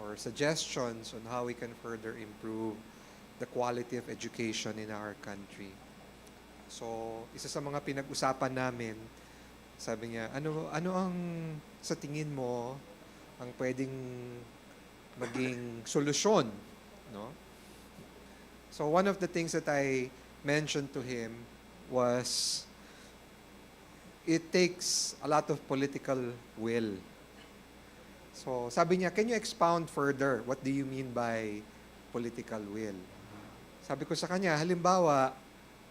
or suggestions on how we can further improve the quality of education in our country. So, isa sa mga pinag-usapan namin, sabi niya, ano ang sa tingin mo ang pwedeng maging solusyon, no? So one of the things that I mentioned to him was it takes a lot of political will. So sabi niya, can you expound further? What do you mean by political will? Sabi ko sa kanya, halimbawa,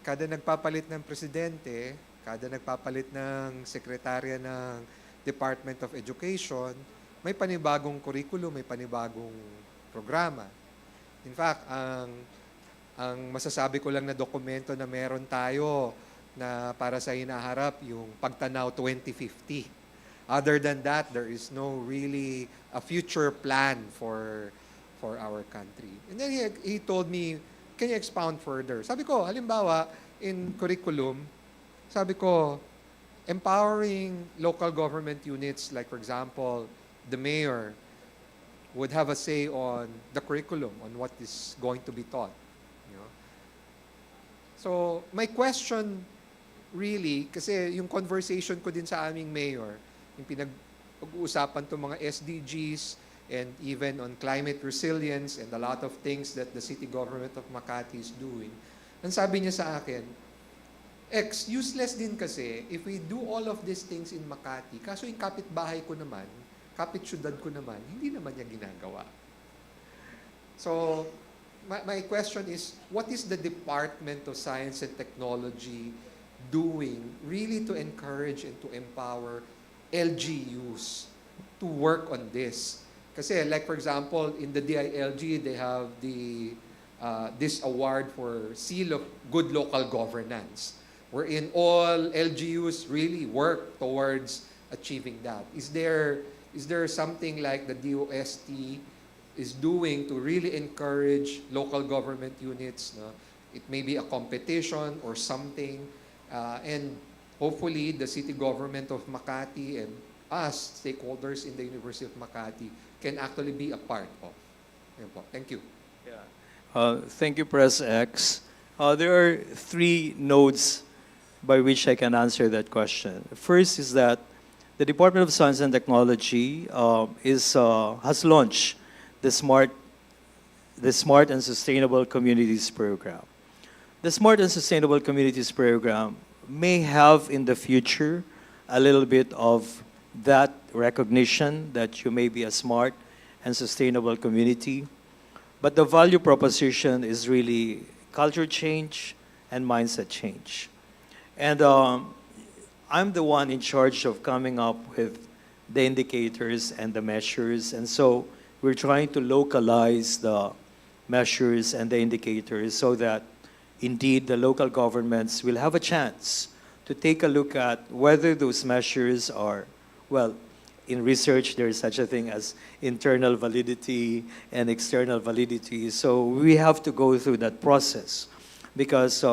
kada nagpapalit ng presidente, kada nagpapalit ng sekretarya ng Department of Education, may panibagong curriculum, may panibagong programa. In fact, ang masasabi ko lang na dokumento na meron tayo na para sa hinaharap yung Pagtanaw 2050. Other than that, there is no really a future plan for our country. And then he told me, can you expound further? Sabi ko, halimbawa, in curriculum, sabi ko, empowering local government units, like for example, the mayor would have a say on the curriculum, on what is going to be taught. You know? So, my question really, kasi yung conversation ko din sa aming mayor, yung pinag-uusapan itong mga SDGs and even on climate resilience and a lot of things that the city government of Makati is doing. Ang sabi niya sa akin, useless din kasi if we do all of these things in Makati, kaso yung kapitbahay ko naman, kapit-syudad ko naman, hindi naman niya ginagawa. So, my question is, what is the Department of Science and Technology doing really to encourage and to empower LGUs to work on this? Kasi like for example, in the DILG, they have this award for Seal of Good Local Governance, wherein all LGUs really work towards achieving that. Is there something like the DOST is doing to really encourage local government units? No? It may be a competition or something, and hopefully the city government of Makati and us, stakeholders in the University of Makati, can actually be a part of. Thank you. Thank you, Press X. There are 3 nodes by which I can answer that question. First is that the Department of Science and Technology has launched the Smart and Sustainable Communities Program. The Smart and Sustainable Communities Program may have in the future a little bit of that recognition that you may be a smart and sustainable community. But the value proposition is really culture change and mindset change. And I'm the one in charge of coming up with the indicators and the measures. And so we're trying to localize the measures and the indicators so that indeed the local governments will have a chance to take a look at whether those measures are, well, in research there is such a thing as internal validity and external validity. So we have to go through that process because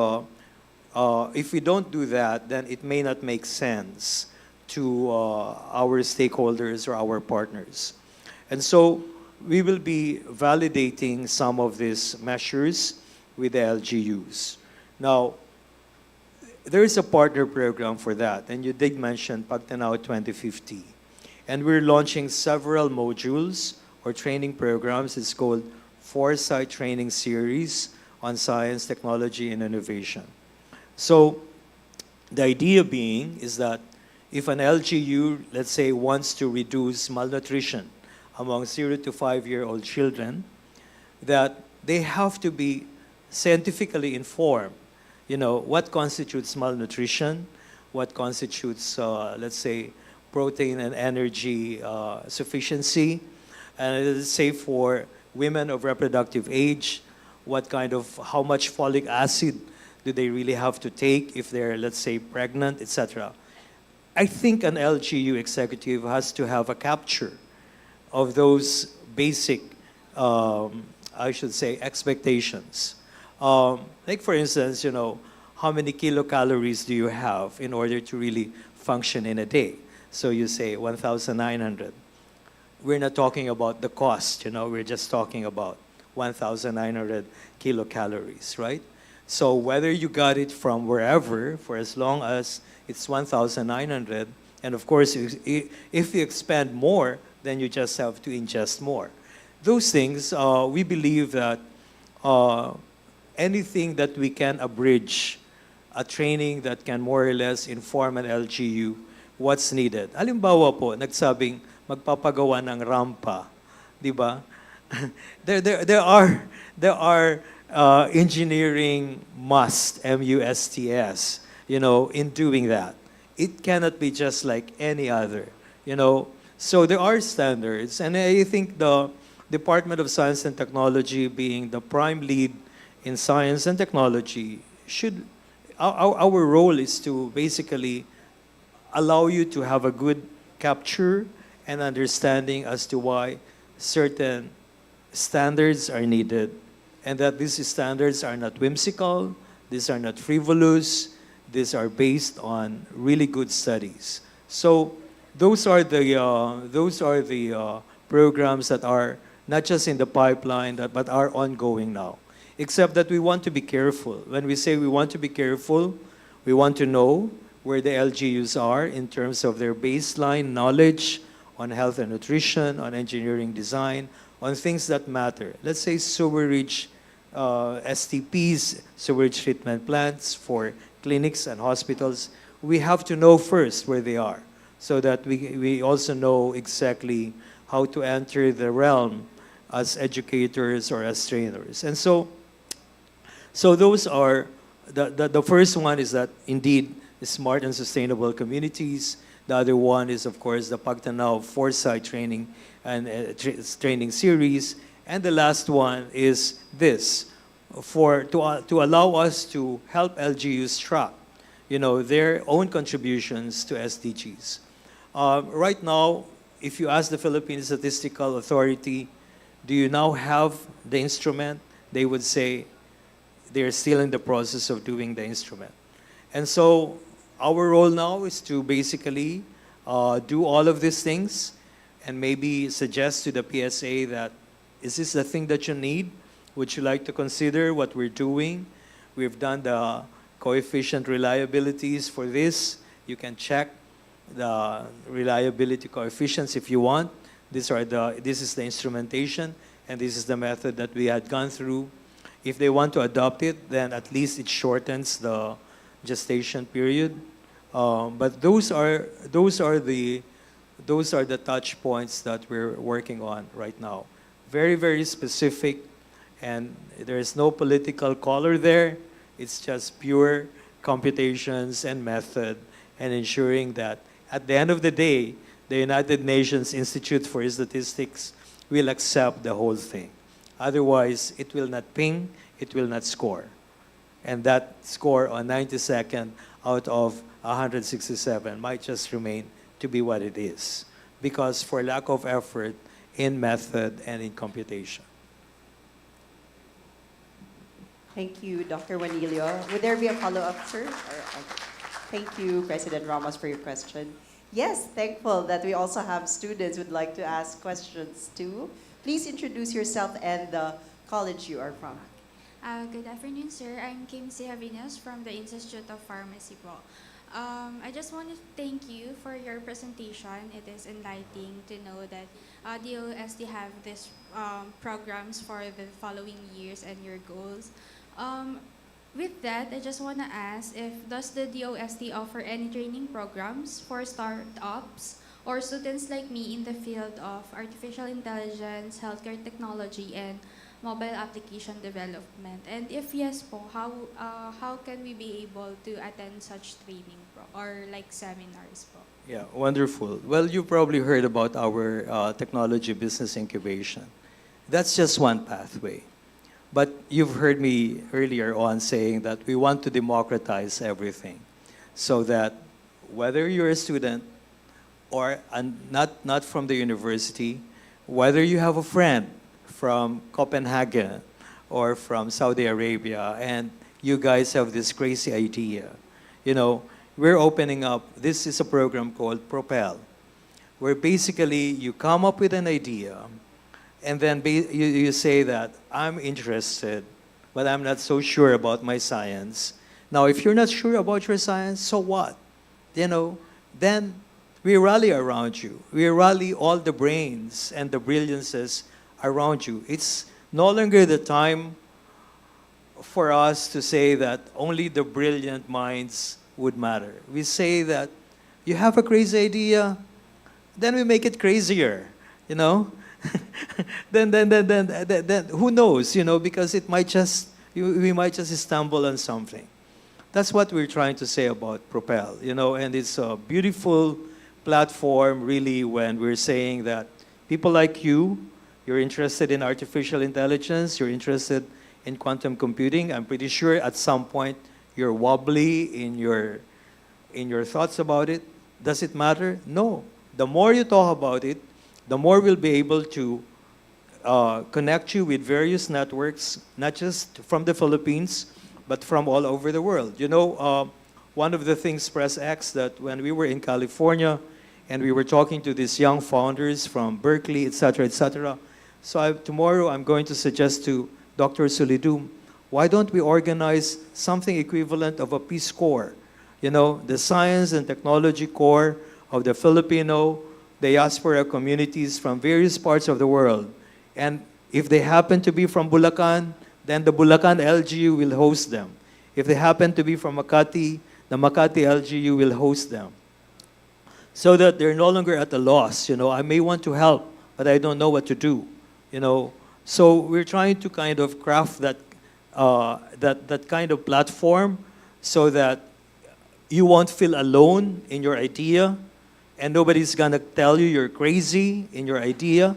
if we don't do that, then it may not make sense to our stakeholders or our partners. And so we will be validating some of these measures with the LGUs. Now, there is a partner program for that, and you did mention Pagtanaw 2050. And we're launching several modules or training programs. It's called Foresight Training Series on Science, Technology, and Innovation. So the idea being is that if an LGU, let's say, wants to reduce malnutrition among 0 to 5-year-old children, that they have to be scientifically informed. You know, what constitutes malnutrition, what constitutes, let's say, protein and energy sufficiency, and let's say for women of reproductive age, how much folic acid do they really have to take if they're, let's say, pregnant, etc. I think an LGU executive has to have a capture of those basic, I should say, expectations. Like for instance, you know, how many kilocalories do you have in order to really function in a day? So you say 1,900. We're not talking about the cost, you know, we're just talking about 1,900 kilocalories, right? So whether you got it from wherever, for as long as it's 1,900, and of course, if you expand more, then you just have to ingest more. those things, we believe that uh, anything that we can abridge, a training that can more or less inform an LGU what's needed. Halimbawa po, nagsabing magpapagawa ng rampa, di ba? There are engineering MUSTS, in doing that. It cannot be just like any other, So there are standards, and I think the Department of Science and Technology, being the prime lead in science and technology, our role is to basically allow you to have a good capture and understanding as to why certain standards are needed, and that these standards are not whimsical, these are not frivolous, these are based on really good studies. So those are the programs that are not just in the pipeline, but are ongoing now. Except that we want to be careful. When we say we want to be careful, we want to know where the LGUs are in terms of their baseline knowledge on health and nutrition, on engineering design, on things that matter. Let's say sewerage, STPs, sewage treatment plants for clinics and hospitals. We have to know first where they are, so that we also know exactly how to enter the realm as educators or as trainers. And so those are, the first one is that indeed smart and sustainable communities. The other one is, of course, the Pagtanaw Foresight training and training series. And the last one is this, to allow us to help LGUs track, their own contributions to SDGs. Right now, if you ask the Philippine Statistical Authority, do you now have the instrument? They would say they're still in the process of doing the instrument. And so our role now is to basically do all of these things and maybe suggest to the PSA that, is this the thing that you need? Would you like to consider what we're doing? We've done the coefficient reliabilities for this. You can check the reliability coefficients if you want. This is the instrumentation, and this is the method that we had gone through. If they want to adopt it, then at least it shortens the gestation period. But those are the touch points that we're working on right now. Very, very specific, and there is no political color there. It's just pure computations and method, and ensuring that at the end of the day, the United Nations Institute for Statistics will accept the whole thing. Otherwise, it will not ping, it will not score. And that score on 92nd out of 167 might just remain to be what it is, because for lack of effort in method and in computation. Thank you, Dr. Juanilio. Would there be a follow-up, sir? Thank you, President Ramos, for your question. Yes, thankful that we also have students who would like to ask questions too. Please introduce yourself and the college you are from. Good afternoon, sir. I'm Kim Cihavinos from the Institute of Pharmacy po. I just want to thank you for your presentation. It is enlightening to know that DOST have these programs for the following years and your goals. With that, I just want to ask does the DOST offer any training programs for startups or students like me in the field of artificial intelligence, healthcare technology, and mobile application development? And if yes po, how can we be able to attend such training or like seminars po? Yeah, wonderful. Well, you probably heard about our technology business incubation. That's just one pathway. But you've heard me earlier on saying that we want to democratize everything, so that whether you're a student or not from the university, whether you have a friend from Copenhagen or from Saudi Arabia, and you guys have this crazy idea, we're opening up, this is a program called Propel, where basically you come up with an idea, and then you say that, I'm interested, but I'm not so sure about my science. Now, if you're not sure about your science, so what? Then we rally around you. We rally all the brains and the brilliances around you. It's no longer the time for us to say that only the brilliant minds would matter. We say that you have a crazy idea, then we make it crazier, you know? then who knows, you know, because it might just, we might just stumble on something. That's what we're trying to say about Propel, you know, and it's a beautiful platform, really, when we're saying that people like you, you're interested in artificial intelligence, you're interested in quantum computing. I'm pretty sure at some point you're wobbly in your thoughts about it. Does it matter? No. The more you talk about it, the more we'll be able to connect you with various networks, not just from the Philippines, but from all over the world. You know, one of the things, Press X, that when we were in California and we were talking to these young founders from Berkeley, et cetera, so tomorrow I'm going to suggest to Dr. Solidum, why don't we organize something equivalent of a Peace Corps? You know, the science and technology core of the Filipino diaspora communities from various parts of the world. And if they happen to be from Bulacan, then the Bulacan LGU will host them. If they happen to be from Makati, the Makati LGU will host them. So that they're no longer at a loss. You know, I may want to help, but I don't know what to do. You know, so we're trying to kind of craft that that kind of platform so that you won't feel alone in your idea, and nobody's gonna tell you you're crazy in your idea.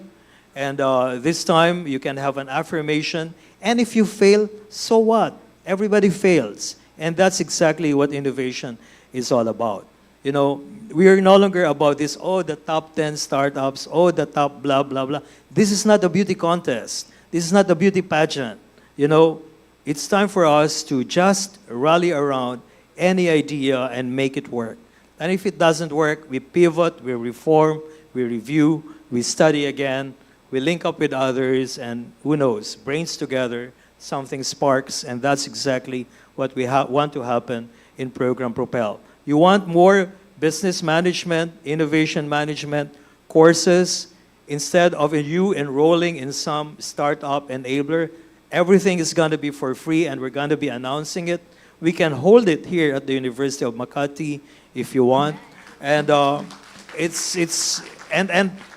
And this time you can have an affirmation. And if you fail, so what? Everybody fails. And that's exactly what innovation is all about. You know, we are no longer about this, oh, the top 10 startups, oh, the top blah, blah, blah. This is not a beauty contest. This is not a beauty pageant. You know, it's time for us to just rally around any idea and make it work. And if it doesn't work, we pivot, we reform, we review, we study again, we link up with others, and who knows, brains together, something sparks, and that's exactly what we want to happen in Program Propel. You want more business management, innovation management courses, instead of you enrolling in some startup enabler, everything is going to be for free, and we're going to be announcing it. We can hold it here at the University of Makati if you want. And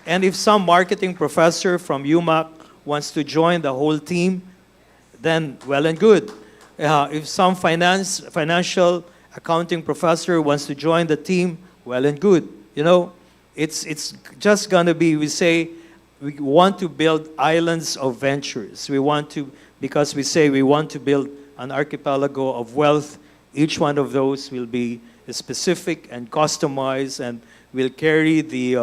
and if some marketing professor from UMak wants to join the whole team, then well and good. If some financial accounting professor wants to join the team, well and good. You know, it's just gonna be, we say, we want to build islands of ventures. We want to, because we say we want to build an archipelago of wealth. Each one of those will be specific and customized and will carry the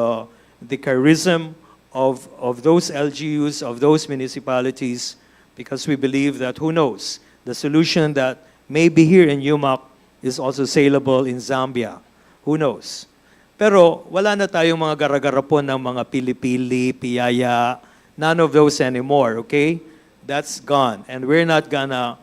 charism of those LGUs, of those municipalities, because we believe that, who knows, the solution that may be here in UMak is also saleable in Zambia. Who knows? Pero wala na tayong mga gara-garapon ng mga pili-pili, piyaya, none of those anymore, okay? That's gone, and we're not gonna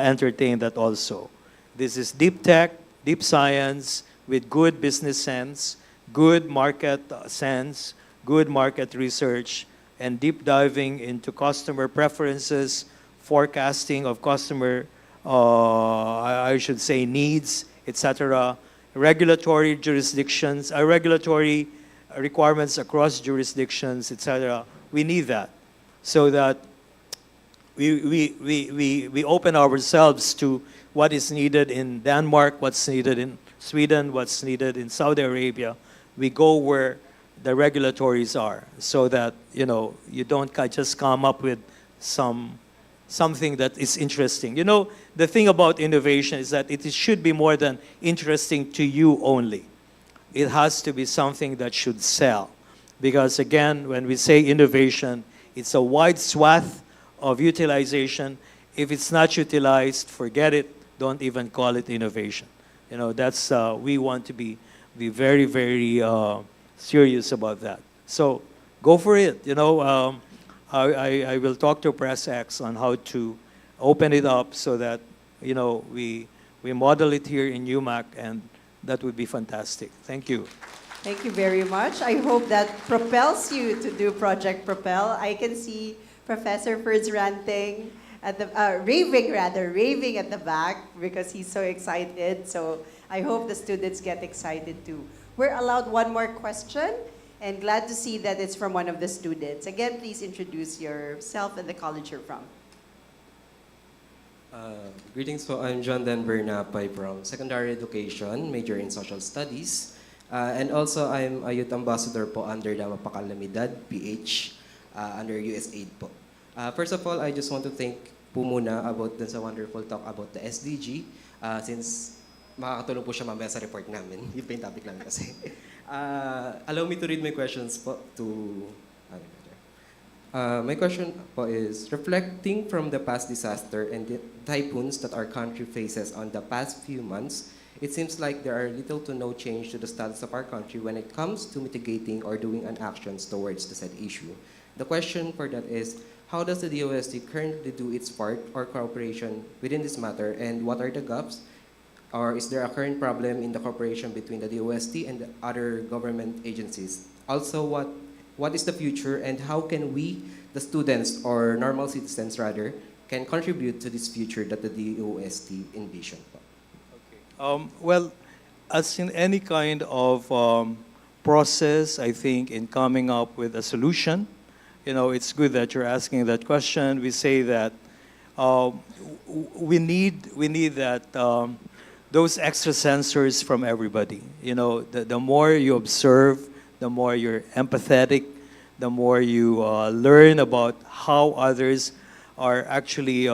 entertain that also. This is deep tech, deep science, with good business sense, good market sense, good market research, and deep diving into customer preferences, forecasting of customer, I should say, needs, etc. Regulatory jurisdictions, regulatory requirements across jurisdictions, etc. We need that, so that we open ourselves to what is needed in Denmark, what's needed in Sweden, what's needed in Saudi Arabia. We go where the regulatories are, so that, you know, you don't just come up with something that is interesting. You know, the thing about innovation is that it should be more than interesting to you only. It has to be something that should sell. Because again, when we say innovation, it's a wide swath of utilization. If it's not utilized, forget it. Don't even call it innovation. You know, that's, we want to be very, very serious about that. So go for it. You know, I will talk to Press X on how to open it up so that, you know, we model it here in UMak, and that would be fantastic. Thank you. Thank you very much. I hope that propels you to do Project Propel. I can see Professor Ferds ranting at the raving at the back because he's so excited. So I hope the students get excited too. We're allowed one more question, and glad to see that it's from one of the students. Again, please introduce yourself and the college you're from. Greetings po, I'm John Denver Napay from Secondary Education, major in Social Studies. And also, I'm a youth ambassador po under the Mapakalamidad, PH, under USAID po. First of all, I just want to thank po muna about dun sa wonderful talk about the SDG, since makakatulong po siya mamaya sa report namin. Yun pa yung topic namin kasi. Allow me to read my questions po to... my question po is, reflecting from the past disaster and the typhoons that our country faces on the past few months, it seems like there are little to no change to the status of our country when it comes to mitigating or doing an actions towards the said issue. The question for that is, how does the DOST currently do its part or cooperation within this matter, and what are the gaps? Or is there a current problem in the cooperation between the DOST and the other government agencies? Also, what is the future, and how can we, the students or normal citizens rather, can contribute to this future that the DOST envisioned? Well, as in any kind of process, I think in coming up with a solution, it's good that you're asking that question. We say that we need that those extra sensors from everybody. The more you observe, the more you're empathetic, the more you learn about how others are actually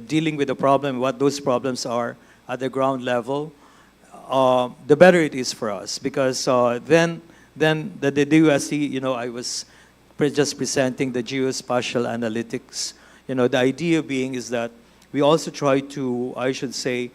dealing with the problem, what those problems are at the ground level, the better it is for us. Because then the DOST, I was just presenting the geospatial analytics. The idea being is that we also try to, I should say,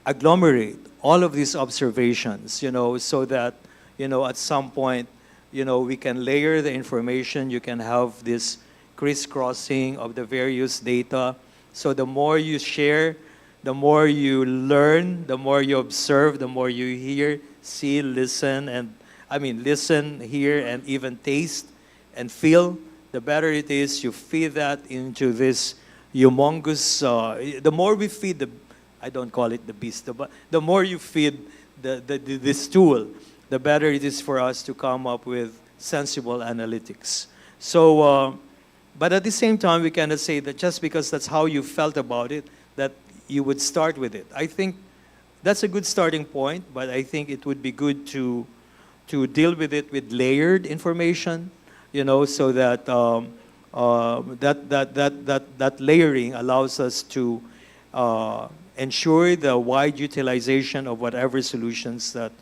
agglomerate all of these observations, so that, at some point, we can layer the information, you can have this crisscrossing of the various data. So the more you share, the more you learn, the more you observe, the more you hear, see, listen, listen, hear, and even taste and feel, the better it is. You feed that into this humongous, the more we feed I don't call it the beast, but the more you feed this tool, the better it is for us to come up with sensible analytics. So, but at the same time, we cannot say that just because that's how you felt about it, that you would start with it. I think that's a good starting point, but I think it would be good to deal with it with layered information, so that that layering allows us to ensure the wide utilization of whatever solutions that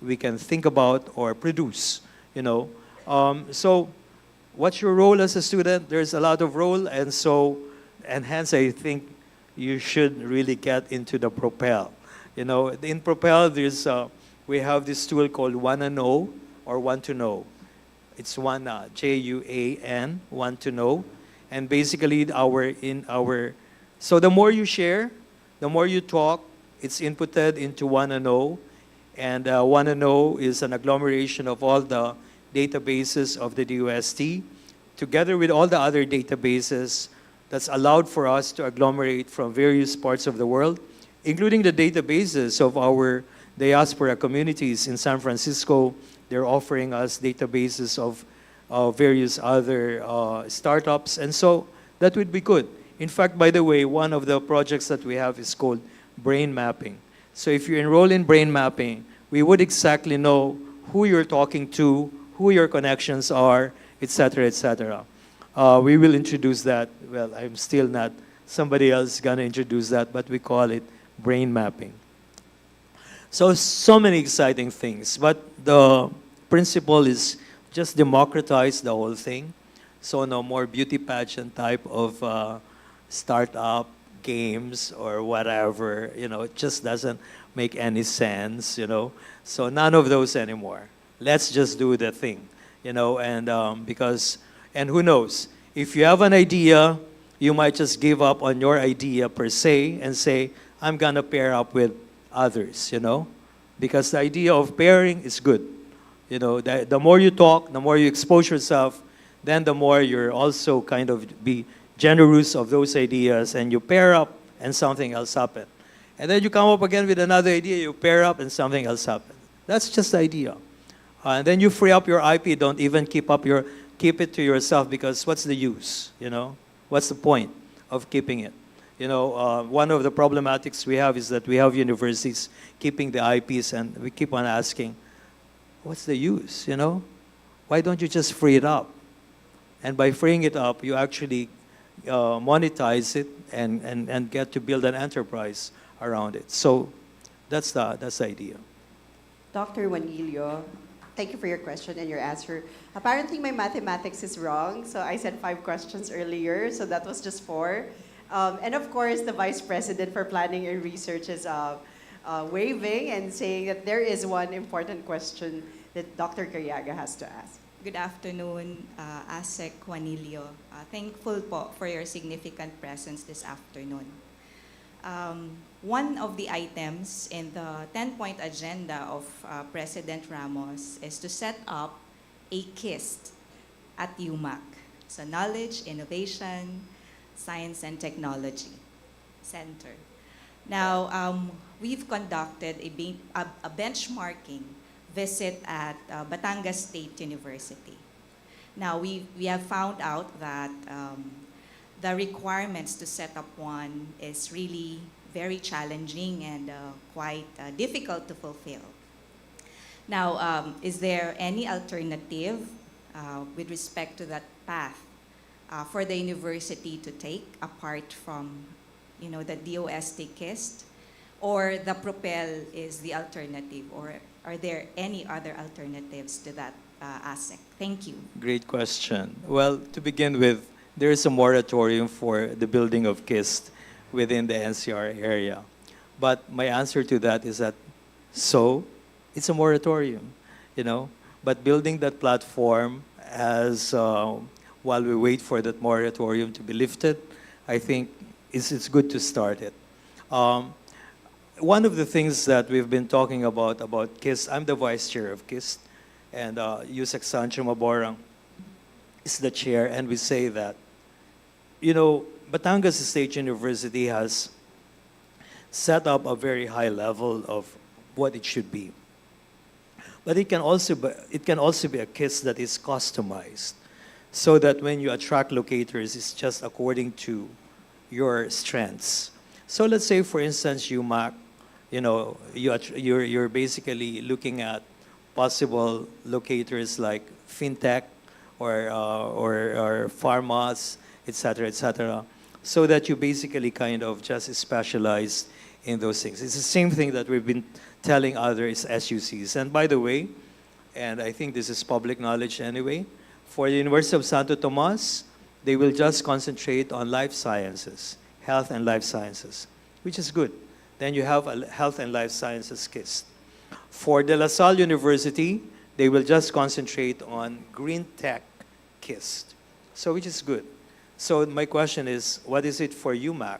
we can think about or produce. So what's your role as a student? There's a lot of role, and hence I think you should really get into the Propel. In Propel, we have this tool called Wanna Know or Want to Know. It's Wanna, J-U-A-N, Want to Know. And basically, so the more you share, the more you talk, it's inputted into Wanna Know. And Wanna Know is an agglomeration of all the databases of the DOST, together with all the other databases that's allowed for us to agglomerate from various parts of the world, including the databases of our diaspora communities in San Francisco. They're offering us databases of various other startups, and so that would be good. In fact, by the way, one of the projects that we have is called brain mapping. So if you enroll in brain mapping, we would exactly know who you're talking to, who your connections are, etc., etc. We will introduce that. Well, I'm still not. Somebody else is going to introduce that, but we call it brain mapping. So many exciting things, but the principle is just democratize the whole thing. So no more beauty pageant type of startup games or whatever, it just doesn't make any sense, So none of those anymore. Let's just do the thing, and who knows, if you have an idea, you might just give up on your idea per se and say, I'm gonna pair up with others, because the idea of pairing is good. You know, the more you talk, the more you expose yourself, then the more you're also kind of be generous of those ideas, and you pair up and something else happens. And then you come up again with another idea, you pair up and something else happens. That's just the idea. And then you free up your IP, don't even keep it to yourself, because what's the use, you know? What's the point of keeping it? You know, one of the problematics we have is that we have universities keeping the IPs, and we keep on asking, what's the use, you know? Why don't you just free it up? And by freeing it up, you actually monetize it and get to build an enterprise around it. So that's the idea. Dr. Juanillo, thank you for your question and your answer. Apparently, my mathematics is wrong, so I said 5 questions earlier, so that was just 4. And of course, the Vice President for Planning and Research is waving and saying that there is one important question that Dr. Cariaga has to ask. Good afternoon, ASEC Juanillo. Thankful po for your significant presence this afternoon. One of the items in the 10-point agenda of President Ramos is to set up a KIST at UMak. So Knowledge, Innovation, Science and Technology Center. Now, we've conducted a benchmarking visit at Batangas State University. Now, we have found out that the requirements to set up one is really very challenging and quite difficult to fulfill. Now, is there any alternative with respect to that path for the university to take apart from, you know, the DOST KIST, or the Propel is the alternative, or are there any other alternatives to that ASEC? Thank you. Great question. Well, to begin with, there is a moratorium for the building of KIST within the NCR area. But my answer to that is that, so, it's a moratorium, you know? But building that platform as, while we wait for that moratorium to be lifted, I think it's good to start it. One of the things that we've been talking about KIST, I'm the vice chair of KIST, and Yusek Sancho Maborang is the chair, and we say that, you know, Batangas State University has set up a very high level of what it should be. But it can also be a KIST that is customized, so that when you attract locators, it's just according to your strengths. So let's say, for instance, UMak, you know, you're basically looking at possible locators like fintech or pharmas, etc., so that you basically kind of just specialize in those things. It's the same thing that we've been telling other SUCs. And by the way, and I think this is public knowledge anyway, for the University of Santo Tomas, they will just concentrate on life sciences, health and life sciences, which is good. Then you have a health and life sciences KIST. For De La Salle University, they will just concentrate on green tech KIST, so which is good. So my question is, what is it for UMak?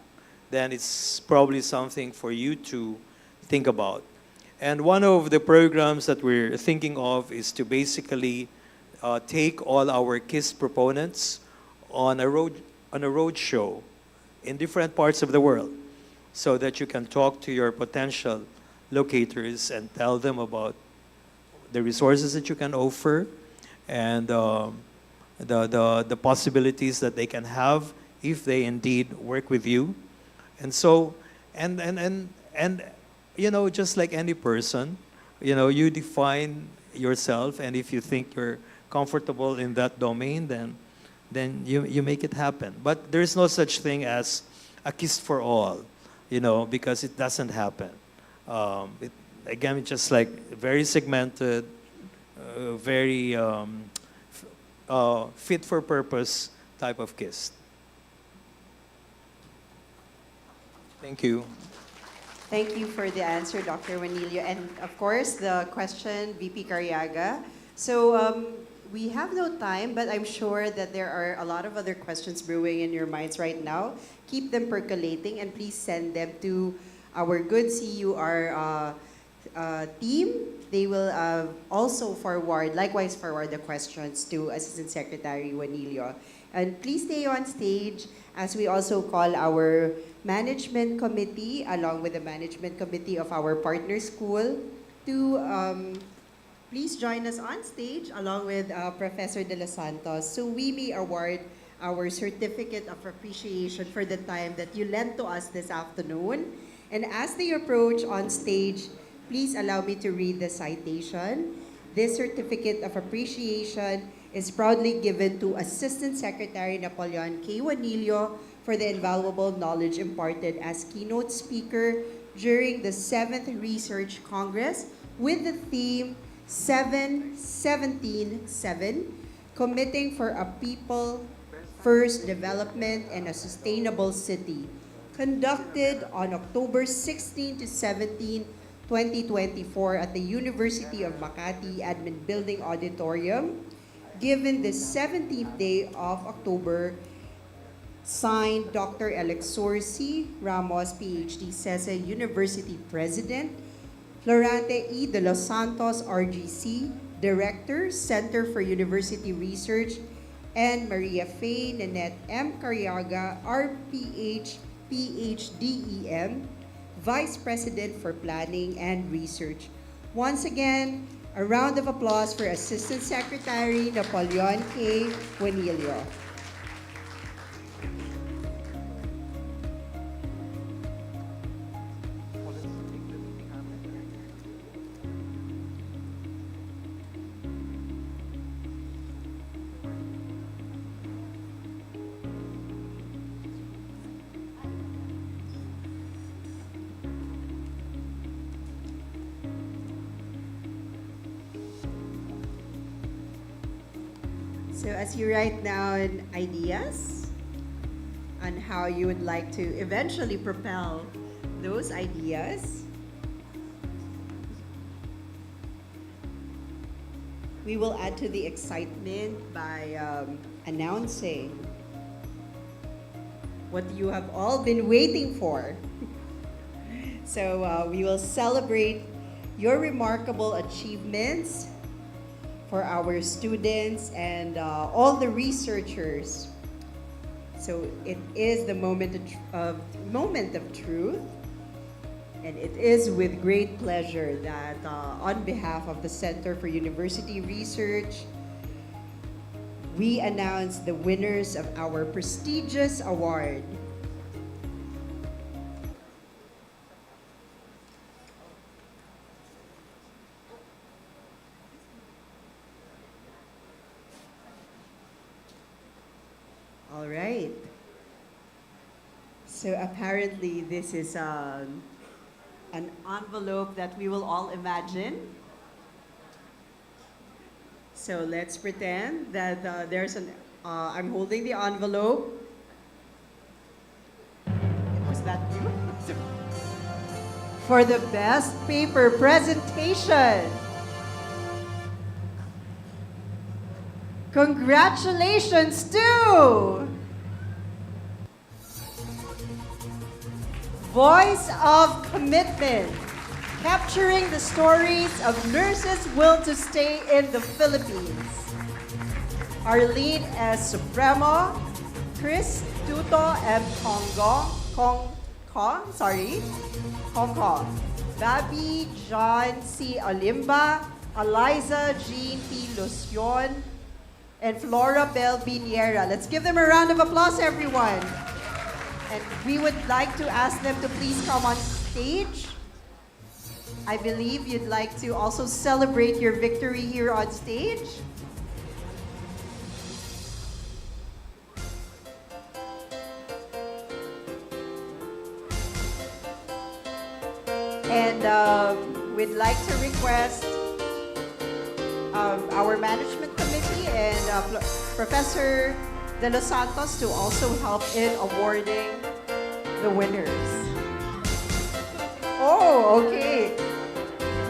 Then it's probably something for you to think about. And one of the programs that we're thinking of is to basically take all our KIST proponents on a road show in different parts of the world, so that you can talk to your potential locators and tell them about the resources that you can offer, and the possibilities that they can have if they indeed work with you. And so, and you know, just like any person, you know, you define yourself, and if you think you're comfortable in that domain, then you make it happen. But there's no such thing as a KIST for all, you know, because it doesn't happen. Again, it's just like very segmented, very fit for purpose type of KIST. Thank you. Thank you for the answer, Dr. Juanillo. And of course, the question, VP Cariaga. So we have no time, but I'm sure that there are a lot of other questions brewing in your minds right now. Keep them percolating, and please send them to our good CUR team. They will also likewise forward the questions to Assistant Secretary Juanillo. And please stay on stage as we also call our management committee along with the management committee of our partner school to please join us on stage along with Professor De Los Santos so we may award our certificate of appreciation for the time that you lent to us this afternoon. And as they approach on stage, please allow me to read the citation. This certificate of appreciation is proudly given to Assistant Secretary Napoleon K. Juanillo for the invaluable knowledge imparted as keynote speaker during the 7th Research Congress with the theme 7-17-7, committing for a people-first development and a sustainable city, conducted on October 16 to 17, 2024 at the University of Makati Admin Building Auditorium, given the 17th day of October, signed Dr. Alexor C. Ramos, PhD, CESA University President, Florante E. De Los Santos, RGC, Director, Center for University Research, and Maria Faye Nanette M. Cariaga, RPH, PhDEM, Vice President for Planning and Research. Once again, a round of applause for Assistant Secretary Napoleon K. Juanillo. So as you write down ideas on how you would like to eventually propel those ideas, we will add to the excitement by announcing what you have all been waiting for. So we will celebrate your remarkable achievements for our students and all the researchers. So it is the moment of truth, and it is with great pleasure that on behalf of the Center for University Research, we announce the winners of our prestigious award. All right. So apparently this is an envelope that we will all imagine. So let's pretend that I'm holding the envelope. Was that you? For the best paper presentation. Congratulations to Voice of Commitment, capturing the stories of nurses' will to stay in the Philippines. Arlene S. Supremo, Chris Tuto M. Kong, Babi John C. Olimba, Eliza Jean P. Lucion, and Flora Bell Biniera. Let's give them a round of applause, everyone. And we would like to ask them to please come on stage. I believe you'd like to also celebrate your victory here on stage. And we'd like to request our management committee and Professor De Los Santos to also help in awarding the winners. Oh, okay.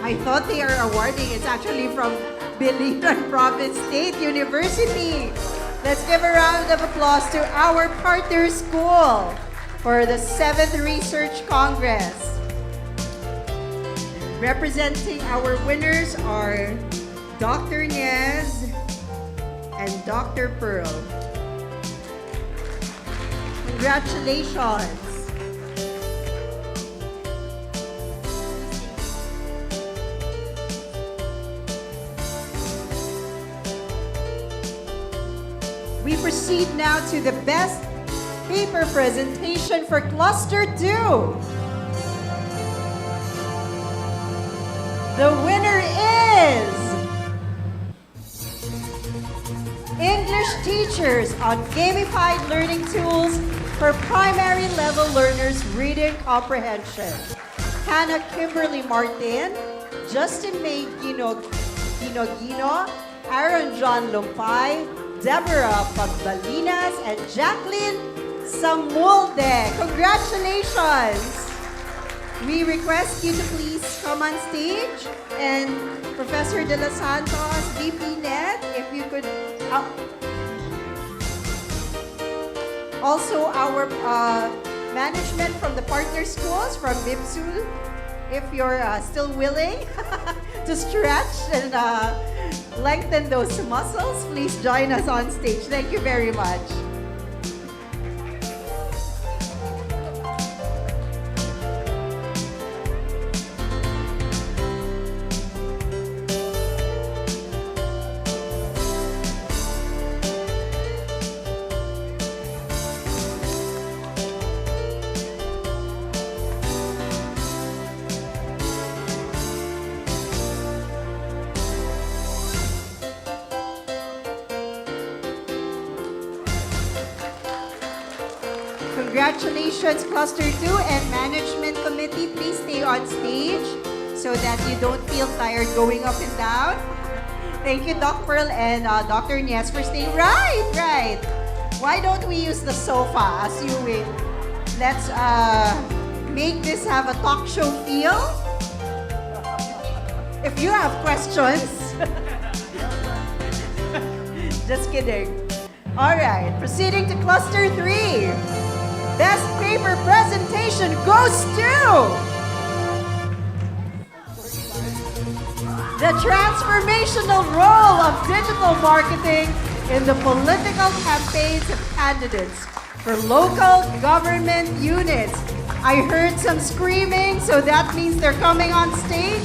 I thought they are awarding. It's actually from Biliran Province State University. Let's give a round of applause to our partner school for the 7th Research Congress. Representing our winners are Dr. Niez and Dr. Pearl. Congratulations. We proceed now to the best paper presentation for Cluster 2. The winner is English Teachers on Gamified Learning Tools for Primary Level Learners Reading Comprehension. Hannah Kimberly Martin, Justin May Gino, Aaron John Lumpay, Deborah Pagbalinas, and Jacqueline Samulde. Congratulations! We request you to please come on stage, and Professor De Los Santos, VP Net, if you could. Also, our management from the partner schools, from BIPSUL, if you're still willing to stretch and lengthen those muscles, please join us on stage. Thank you very much. Congratulations, Cluster 2 and Management Committee. Please stay on stage so that you don't feel tired going up and down. Thank you, Doc Pearl and Dr. Nies, for staying. Right. Why don't we use the sofa as you wait? Let's make this have a talk show feel. If you have questions. Just kidding. All right, proceeding to Cluster 3. Best paper presentation goes to the transformational role of digital marketing in the political campaigns of candidates for local government units. I heard some screaming, so that means they're coming on stage.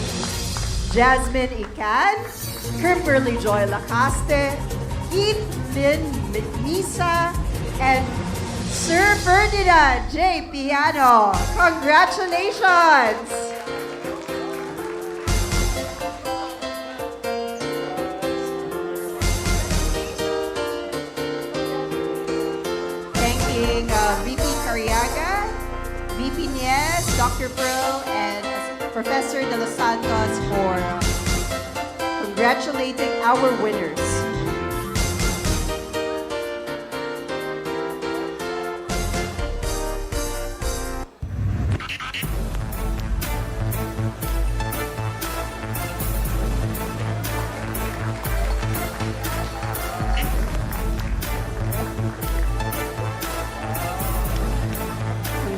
Jasmine Ican, Kimberly Joy Lacaste, Keith Lynn Misa, and Sir Ferdinand J. Piano. Congratulations! Thanking VP Cariaga, VP Nies, Dr. Pearl, and Professor De Los Santos for congratulating our winners.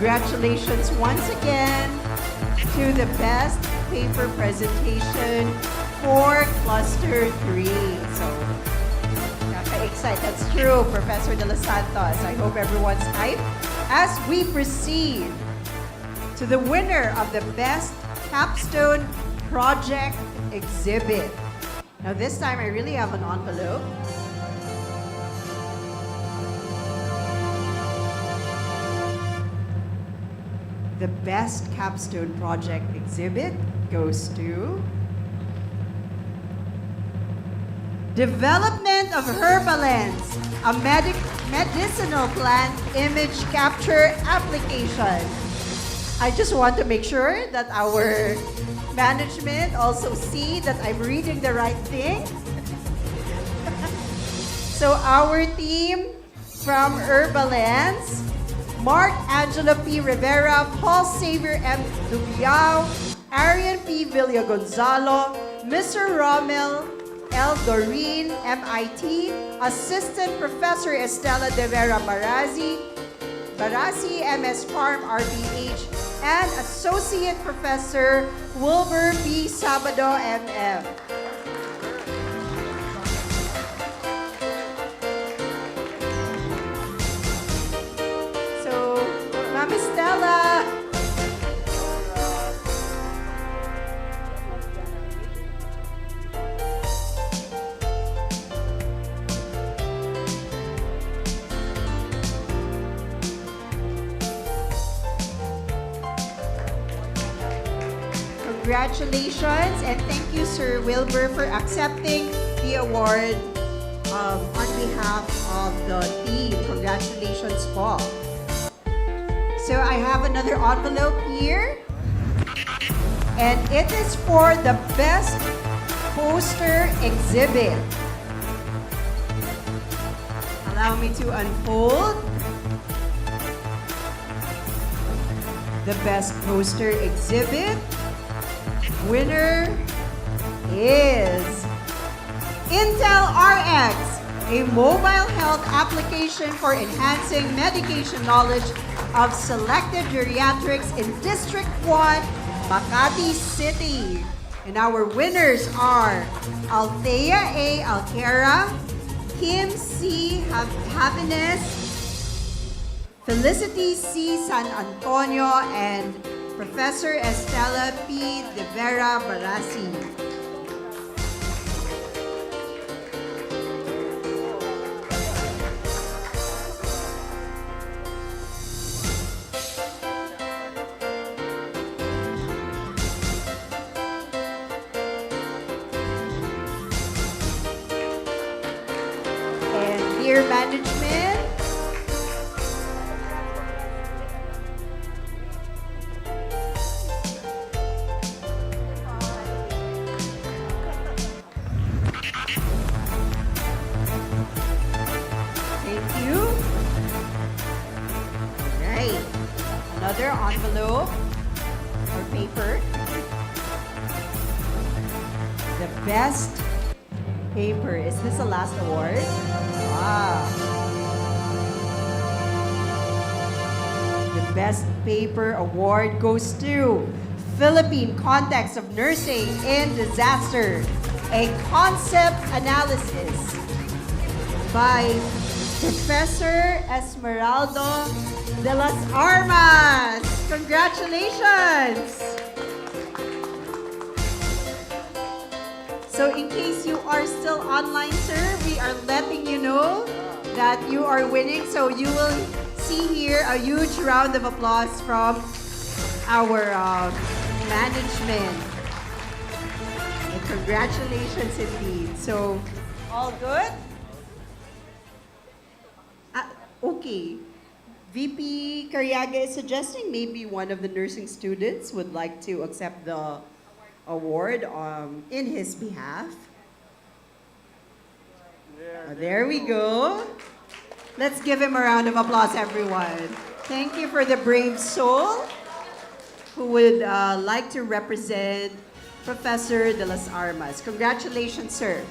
Congratulations once again to the best paper presentation for Cluster 3. So, kaka-excite. That's true, Professor De Los Santos. I hope everyone's hyped as we proceed to the winner of the best capstone project exhibit. Now this time I really have an envelope. The best capstone project exhibit goes to Development of Herbalens, a medicinal plant image capture application. I just want to make sure that our management also see that I'm reading the right thing. So our team from Herbalens, Mark Angelo P. Rivera, Paul Xavier M. Dubiao, Arian P. Villagonzalo, Mr. Rommel L. Doreen, MIT, Assistant Professor Estela De Vera Barasi, MS Farm, RPH, and Associate Professor Wilbur P. Sabado, MM. So, Ma'am Estela. Congratulations and thank you, Sir Wilbur, for accepting the award on behalf of the team. Congratulations po. So I have another envelope here. And it is for the best poster exhibit. Allow me to unfold. The best poster exhibit winner is Intel RX, a mobile health application for enhancing medication knowledge of selected geriatrics in District 1, Makati City. And our winners are Althea A. Alcara, Kim C. Happiness, Felicity C. San Antonio, and Professor Estela P. De Vera Barasi. And dear management, another envelope or paper. The best paper. Is this the last award? Wow. The best paper award goes to Philippine Context of Nursing in Disaster, a concept analysis by Professor Esmeraldo de las Armas. Congratulations! So in case you are still online, sir, we are letting you know that you are winning. So you will see here a huge round of applause from our management. And congratulations indeed. So, all good? Okay. VP Cariaga is suggesting maybe one of the nursing students would like to accept the award in his behalf. There we go. Let's give him a round of applause, everyone. Thank you for the brave soul who would like to represent Professor de las Armas. Congratulations, sir.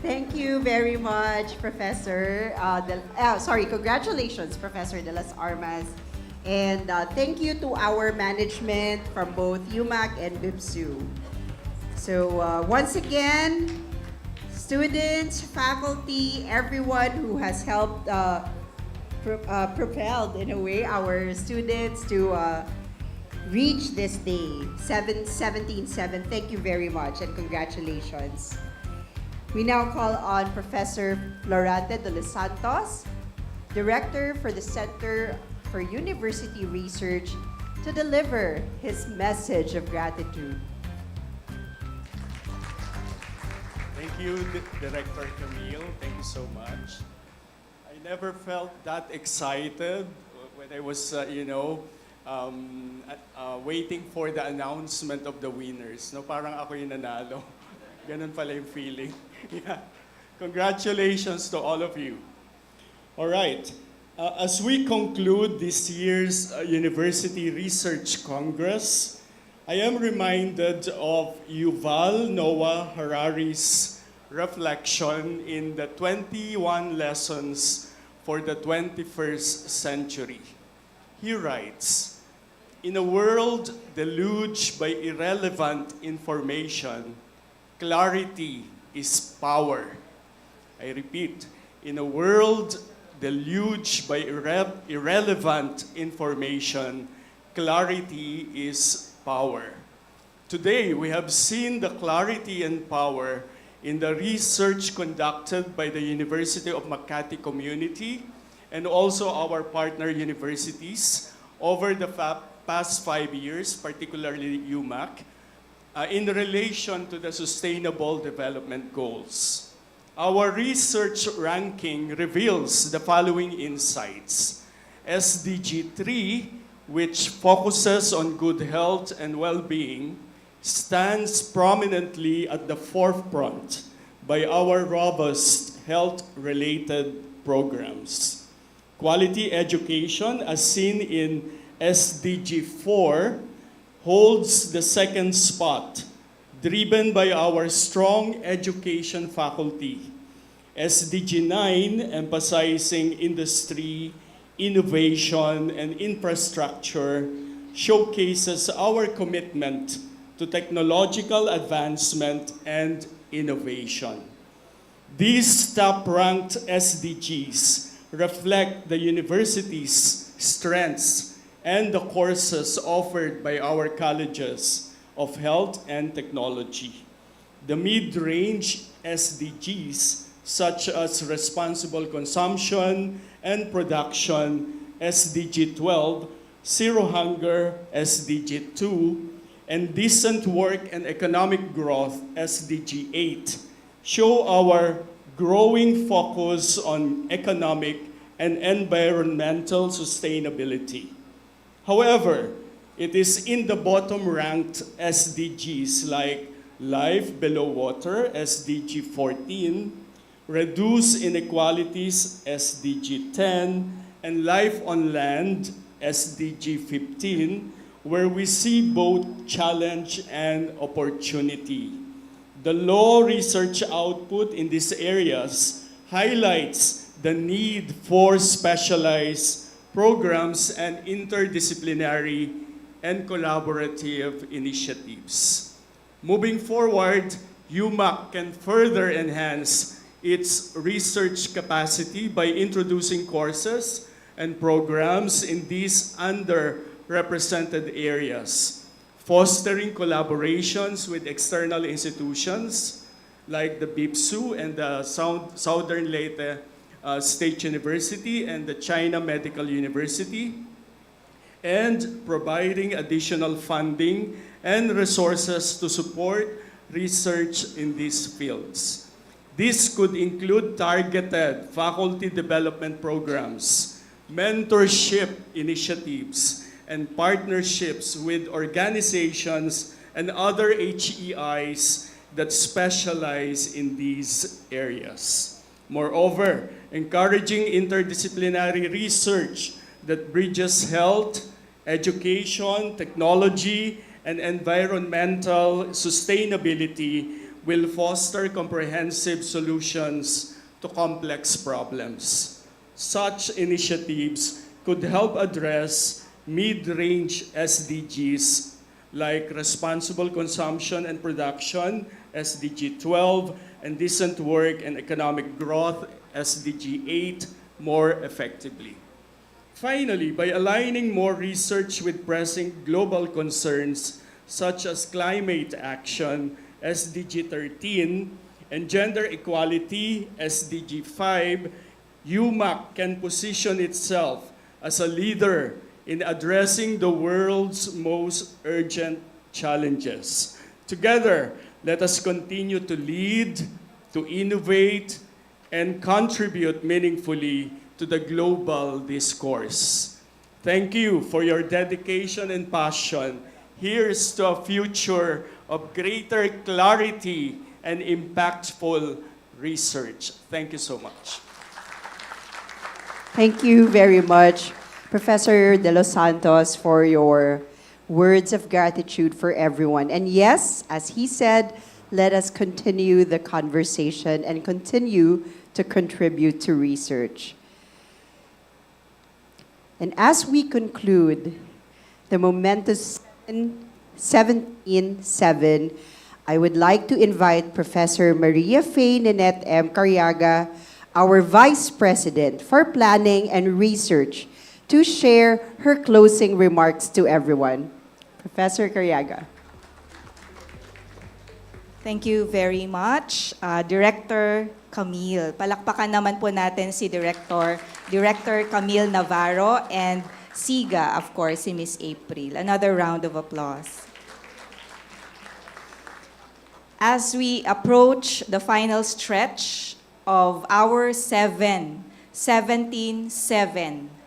Thank you very much, Professor. Congratulations, Professor de las Armas. And thank you to our management from both UMak and BIPSU. So once again, students, faculty, everyone who has helped propelled, in a way, our students to reach this day, 17-7. Thank you very much and congratulations. We now call on Professor Florante de los Santos, Director for the Center for University Research, to deliver his message of gratitude. Thank you, Director Camille. Thank you so much. I never felt that excited when I was, waiting for the announcement of the winners. No, parang ako yung nanalo. Ganun pala yung feeling. Yeah. Congratulations to all of you. All right. As we conclude this year's University Research Congress, I am reminded of Yuval Noah Harari's reflection in the 21 Lessons for the 21st Century. He writes, "In a world deluged by irrelevant information, clarity is power." I repeat, in a world deluged by irrelevant information, clarity is power. Today, we have seen the clarity and power in the research conducted by the University of Makati community and also our partner universities over the past 5 years, particularly UMak, in relation to the Sustainable Development Goals. Our research ranking reveals the following insights. SDG 3, which focuses on good health and well-being, stands prominently at the forefront by our robust health-related programs. Quality education, as seen in SDG 4, holds the second spot, driven by our strong education faculty. SDG 9, emphasizing industry, innovation, and infrastructure, showcases our commitment to technological advancement and innovation. These top-ranked SDGs reflect the university's strengths and the courses offered by our colleges of health and technology. The mid-range SDGs, such as responsible consumption and production, SDG 12, zero hunger, SDG 2, and decent work and economic growth, SDG 8, show our growing focus on economic and environmental sustainability. However, it is in the bottom-ranked SDGs like Life Below Water, SDG 14, Reduce Inequalities, SDG 10, and Life on Land, SDG 15, where we see both challenge and opportunity. The low research output in these areas highlights the need for specialized programs and interdisciplinary and collaborative initiatives. Moving forward, UMak can further enhance its research capacity by introducing courses and programs in these underrepresented areas, fostering collaborations with external institutions like the BIPSU and the Southern Leyte State University and the China Medical University, and providing additional funding and resources to support research in these fields. This could include targeted faculty development programs, mentorship initiatives, and partnerships with organizations and other HEIs that specialize in these areas. Moreover, encouraging interdisciplinary research that bridges health, education, technology, and environmental sustainability will foster comprehensive solutions to complex problems. Such initiatives could help address mid-range SDGs like responsible consumption and production, SDG 12, and decent work and economic growth, SDG 8, more effectively. Finally, by aligning more research with pressing global concerns such as climate action, SDG 13, and gender equality, SDG 5, UMak can position itself as a leader in addressing the world's most urgent challenges. Together, let us continue to lead, to innovate, and contribute meaningfully to the global discourse. Thank you for your dedication and passion. Here's to a future of greater clarity and impactful research. Thank you so much. Thank you very much, Professor De Los Santos, for your words of gratitude for everyone. And yes, as he said, let us continue the conversation and continue to contribute to research. And as we conclude the momentous 17-7, I would like to invite Professor Maria Faye Ninette M. Cariaga, our Vice President for Planning and Research, to share her closing remarks to everyone. Professor Cariaga. Thank you very much, Director Camille. Palakpakan naman po natin si Director Camille Navarro, and SIGA, of course, si Miss April. Another round of applause. As we approach the final stretch of our 17-7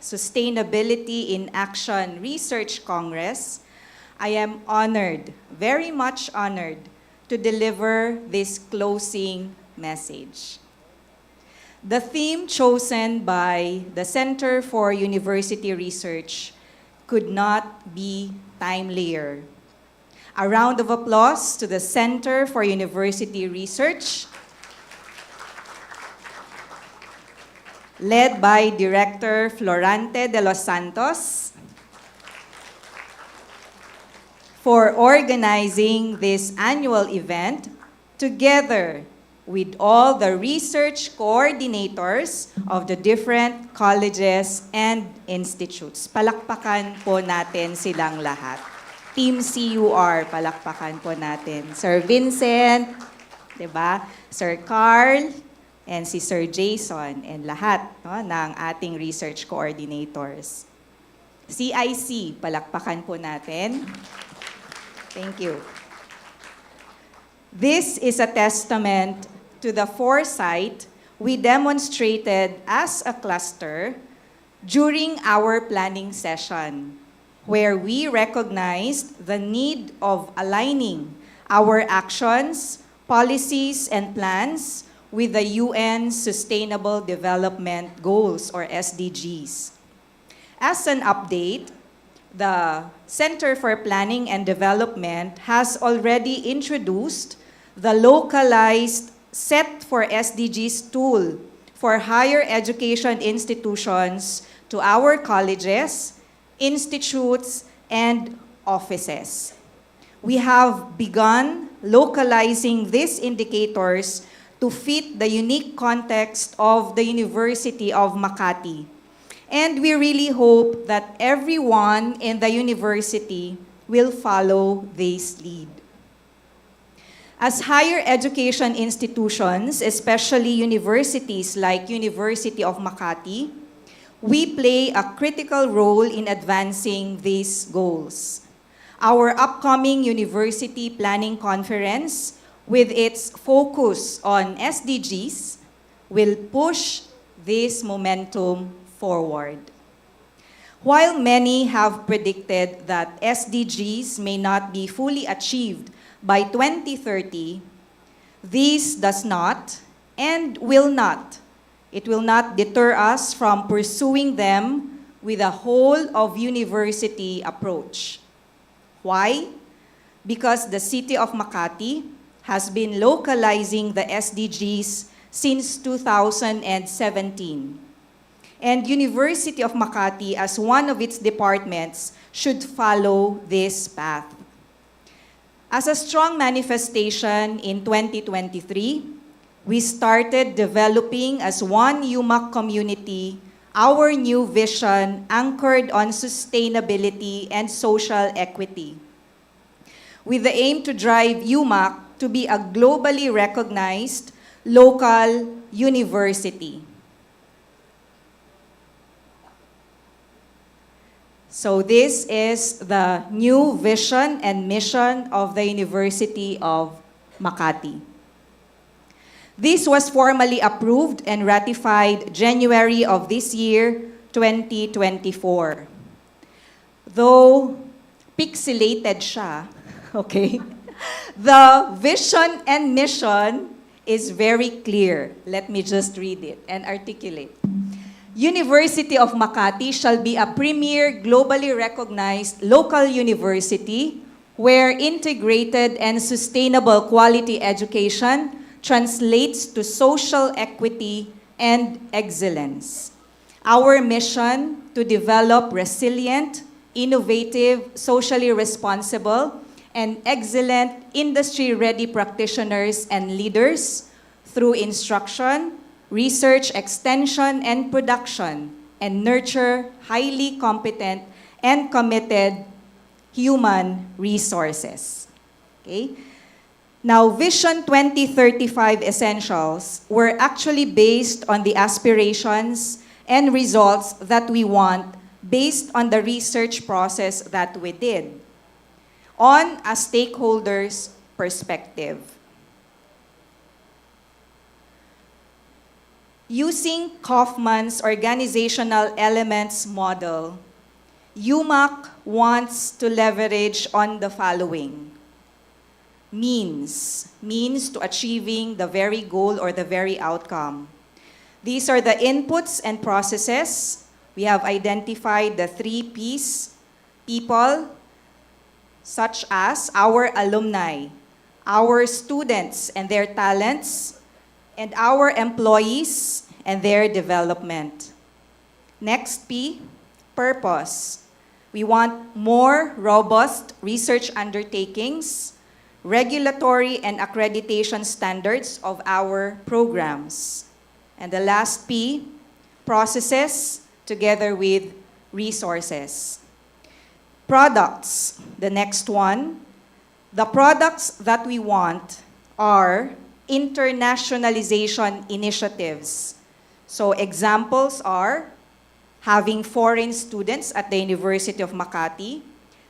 Sustainability in Action Research Congress, I am honored, very much honored, to deliver this closing message. The theme chosen by the Center for University Research could not be timelier. A round of applause to the Center for University Research, led by Director Florante de los Santos, for organizing this annual event together with all the research coordinators of the different colleges and institutes. Palakpakan po natin silang lahat. Team CUR, palakpakan po natin. Sir Vincent, diba? Sir Carl, and si Sir Jason, and lahat ng ating research coordinators. CIC, palakpakan po natin. Thank you. This is a testament to the foresight we demonstrated as a cluster during our planning session, where we recognized the need of aligning our actions, policies, and plans with the UN Sustainable Development Goals, or SDGs. As an update, the Center for Planning and Development has already introduced the localized Set for SDGs tool for higher education institutions to our colleges, institutes, and offices. We have begun localizing these indicators to fit the unique context of the University of Makati. And we really hope that everyone in the university will follow this lead. As higher education institutions, especially universities like University of Makati, we play a critical role in advancing these goals. Our upcoming University Planning Conference, with its focus on SDGs, will push this momentum forward. While many have predicted that SDGs may not be fully achieved by 2030, this does not and will not. It will not deter us from pursuing them with a whole of university approach. Why? Because the City of Makati has been localizing the SDGs since 2017. And University of Makati, as one of its departments, should follow this path. As a strong manifestation in 2023, we started developing as one UMak community our new vision anchored on sustainability and social equity, with the aim to drive UMak to be a globally recognized local university. So this is the new vision and mission of the University of Makati. This was formally approved and ratified January of this year, 2024. Though pixelated siya, okay, the vision and mission is very clear. Let me just read it and articulate. University of Makati shall be a premier, globally recognized local university where integrated and sustainable quality education translates to social equity and excellence. Our mission to develop resilient, innovative, socially responsible, and excellent industry-ready practitioners and leaders through instruction, research, extension, and production, and nurture highly competent and committed human resources. Okay? Now, Vision 2035 Essentials were actually based on the aspirations and results that we want based on the research process that we did on a stakeholder's perspective. Using Kaufman's organizational elements model, UMak wants to leverage on the following. Means to achieving the very goal or the very outcome. These are the inputs and processes. We have identified the 3 P's: people, such as our alumni, our students and their talents, and our employees and their development. Next P, purpose. We want more robust research undertakings, regulatory and accreditation standards of our programs. And the last P, processes together with resources. Products, the next one. The products that we want are internationalization initiatives. So examples are having foreign students at the University of Makati,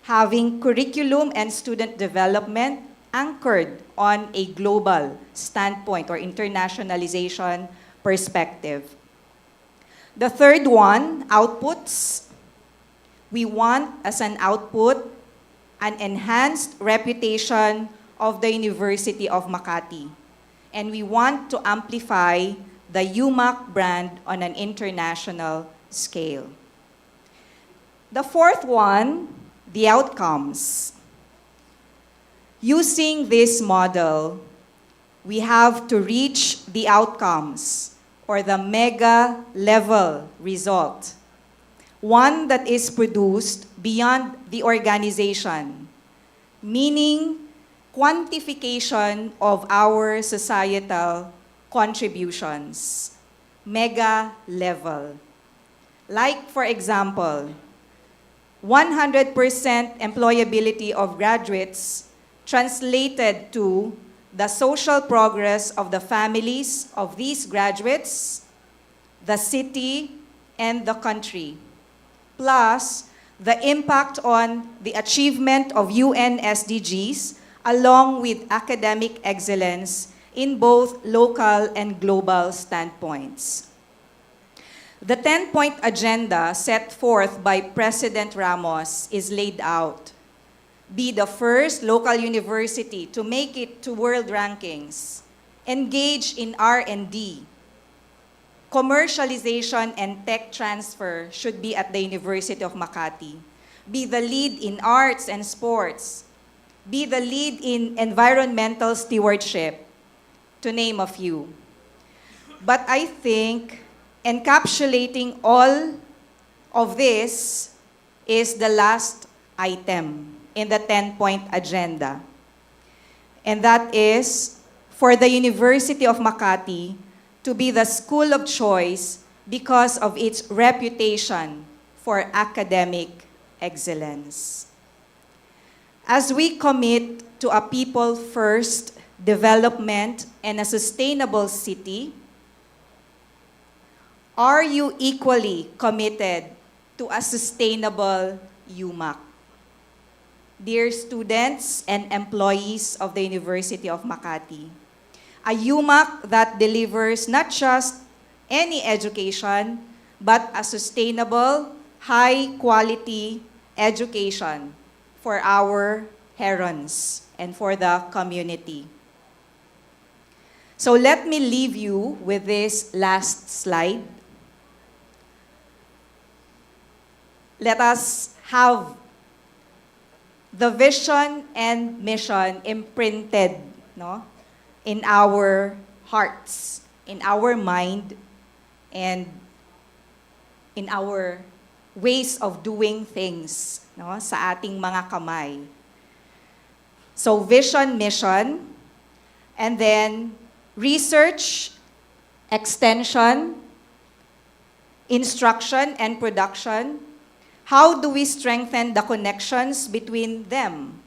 having curriculum and student development anchored on a global standpoint or internationalization perspective. The third one, outputs. We want as an output an enhanced reputation of the University of Makati. And we want to amplify the UMak brand on an international scale. The fourth one, the outcomes. Using this model, we have to reach the outcomes or the mega level result. One that is produced beyond the organization, meaning quantification of our societal contributions, mega level. Like, for example, 100% employability of graduates translated to the social progress of the families of these graduates, the city, and the country, plus the impact on the achievement of UN SDGs along with academic excellence in both local and global standpoints. The 10-point agenda set forth by President Ramos is laid out. Be the first local university to make it to world rankings. Engage in R&D. Commercialization and tech transfer should be at the University of Makati. Be the lead in arts and sports. Be the lead in environmental stewardship, to name a few. But I think encapsulating all of this is the last item in the 10-point agenda. And that is for the University of Makati to be the school of choice because of its reputation for academic excellence. As we commit to a people-first development and a sustainable city, are you equally committed to a sustainable UMak? Dear students and employees of the University of Makati, a UMak that delivers not just any education, but a sustainable, high-quality education for our herons and for the community. So let me leave you with this last slide. let us have the vision and mission imprinted, no, in our hearts, in our mind, and in our ways of doing things, no, sa ating mga kamay. So vision, mission, and then research, extension, instruction, and production. How do we strengthen the connections between them?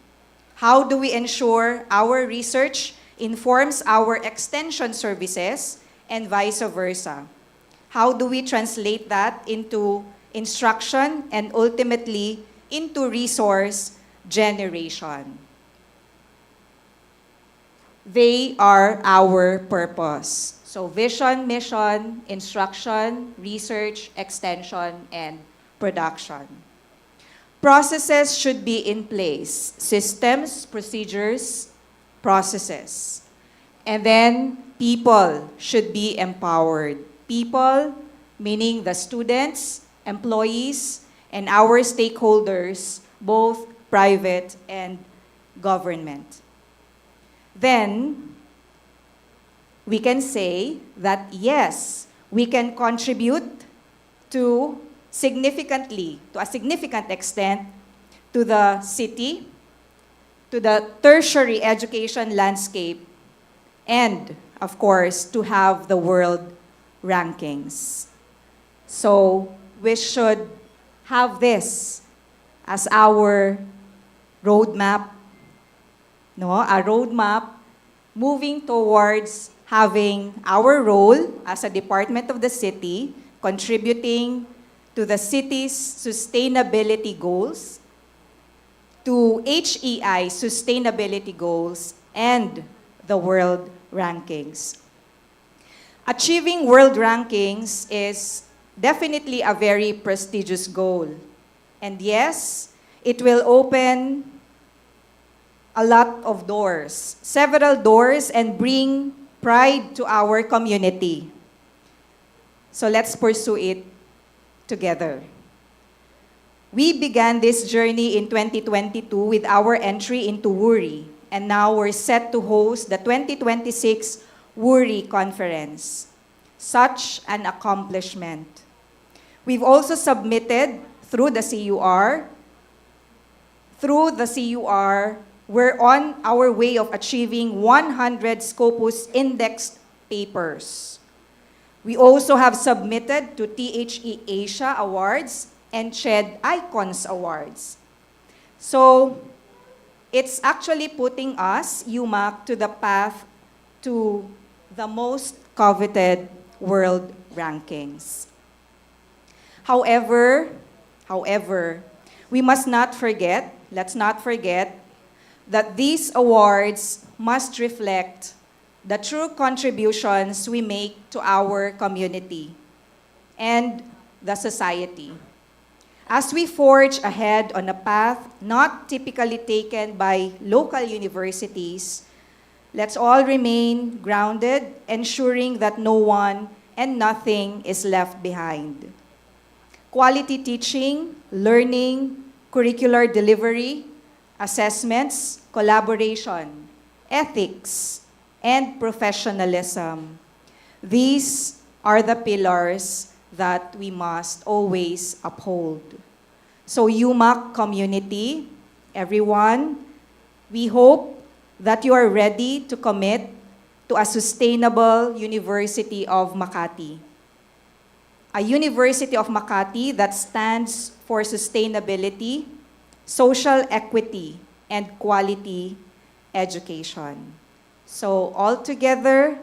How do we ensure our research informs our extension services and vice versa? How do we translate that into instruction and ultimately into resource generation? They are our purpose. So vision, mission, instruction, research, extension, and production. Processes should be in place. Systems, procedures, processes. And then people should be empowered. People, meaning the students, employees, and our stakeholders, both private and government. Then, we can say that yes, we can contribute to a significant extent, to the city, to the tertiary education landscape, and, of course, to have the world rankings. So, we should have this as our roadmap, no? A roadmap moving towards having our role as a department of the city, contributing to the city's sustainability goals, to HEI sustainability goals, and the world rankings. Achieving world rankings is definitely a very prestigious goal. And yes, it will open a lot of doors, several doors, and bring pride to our community. So let's pursue it together. We began this journey in 2022 with our entry into WURI, and now we're set to host the 2026 WURI Conference. Such an accomplishment. We've also submitted through the CUR. We're on our way of achieving 100 Scopus indexed papers. We also have submitted to THE Asia Awards and CHED Icons Awards. So, it's actually putting us, UMak, to the path to the most coveted world rankings. However, we must not forget, let's not forget, that these awards must reflect the true contributions we make to our community and the society. As we forge ahead on a path not typically taken by local universities, let's all remain grounded, ensuring that no one and nothing is left behind. Quality teaching, learning, curricular delivery, assessments, collaboration, ethics, and professionalism. These are the pillars that we must always uphold. So UMak community, everyone, we hope that you are ready to commit to a sustainable University of Makati. A University of Makati that stands for sustainability, social equity, and quality education. So all together,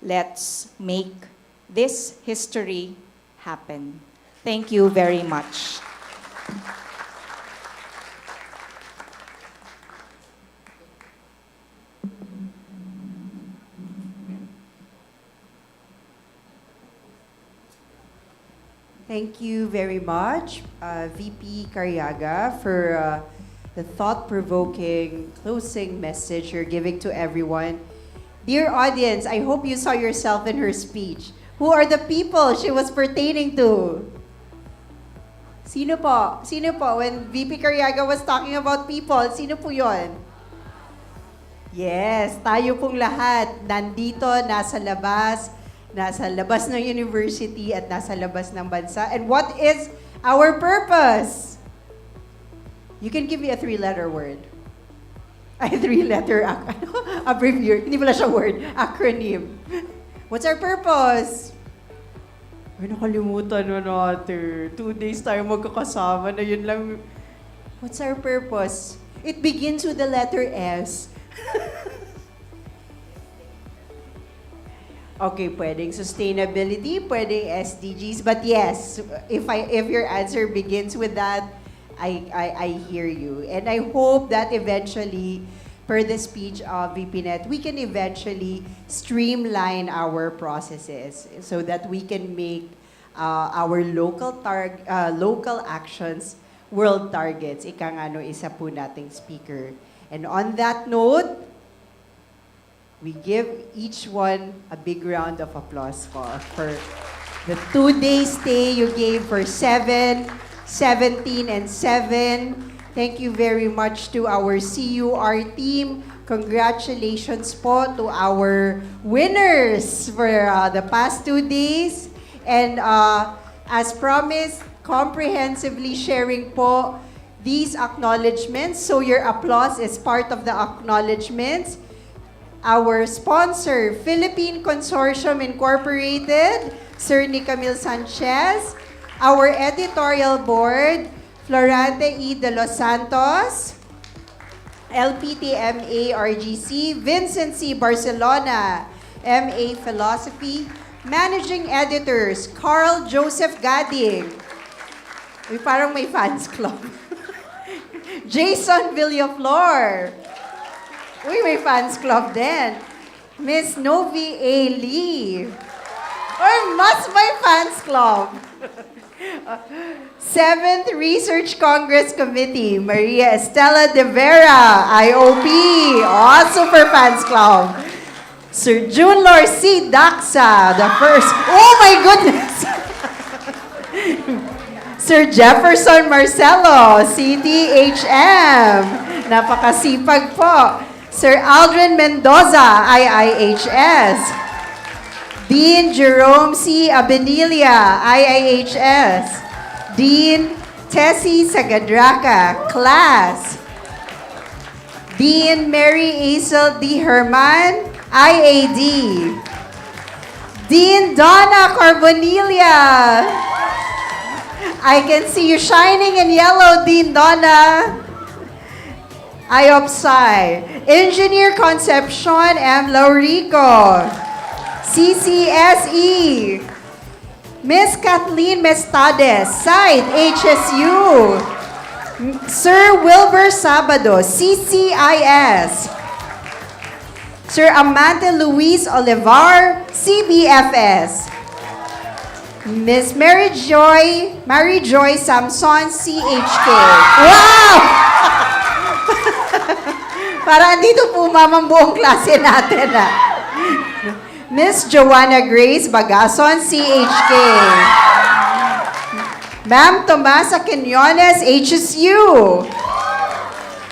let's make this history happen. Thank you very much. Thank you very much, VP Cariaga, for the thought-provoking closing message you're giving to everyone. Dear audience, I hope you saw yourself in her speech. Who are the people she was pertaining to? Sino po? Sino po? When VP Cariaga was talking about people, sino po yon? Yes, tayo pong lahat nandito, nasa labas ng university at nasa labas ng bansa. And what is our purpose? You can give me a three-letter word. Ay, three-letter abbreviate. Hindi pala siya word. Acronym. What's our purpose? Ay, nakalimutan na natin. 2 days tayo magkakasama na yun lang. What's our purpose? It begins with the letter S. Okay, pwedeng sustainability, pwedeng SDGs, but yes, if your answer begins with that, I hear you. And I hope that eventually, per the speech of VP Net, we can eventually streamline our processes so that we can make our local actions world targets. Ika nga no, isa po nating speaker. And on that note, we give each one a big round of applause for the 2-day stay you gave for 7, 17, and 7. Thank you very much to our CUR team. Congratulations po to our winners for the past 2 days. And as promised, comprehensively sharing po these acknowledgements. So your applause is part of the acknowledgements. Our sponsor, Philippine Consortium Incorporated, Sir Nicamil Sanchez. Our editorial board, Florante E. de los Santos, LPTMA RGC, Vincent C. Barcelona, MA Philosophy, Managing Editors, Carl Joseph Gading. Uy, parang may fans club. Jason Villaflor. Uy, may fans club din. Miss Novi A. Lee. Or mas may fans club. 7th Research Congress Committee, Maria Estela de Vera, IOP. Oh, super fans club. Sir Junlor C. Daxa, the first. Oh my goodness! Sir Jefferson Marcelo, CTHM. Napakasipag po. Sir Aldrin Mendoza, IIHS. Dean Jerome C. Abenilia, IIHS. Dean Tessie Sagadraca, class. Dean Mary Aisel D. Herman, IAD. Dean Donna Carbonilia. I can see you shining in yellow, Dean Donna. IOPSI. Engineer Concepcion M. Laurico. CCSE. Miss Kathleen Mestades, Site, HSU. Sir Wilbur Sabado, CCIS. Sir Amante Luis Olivar, CBFS. Miss Mary Joy Samson, CHK. Wow! Para andito po mamang buong klase natin. Miss Joanna Grace Bagason, CHK. Ma'am Tomasa Quinones, HSU.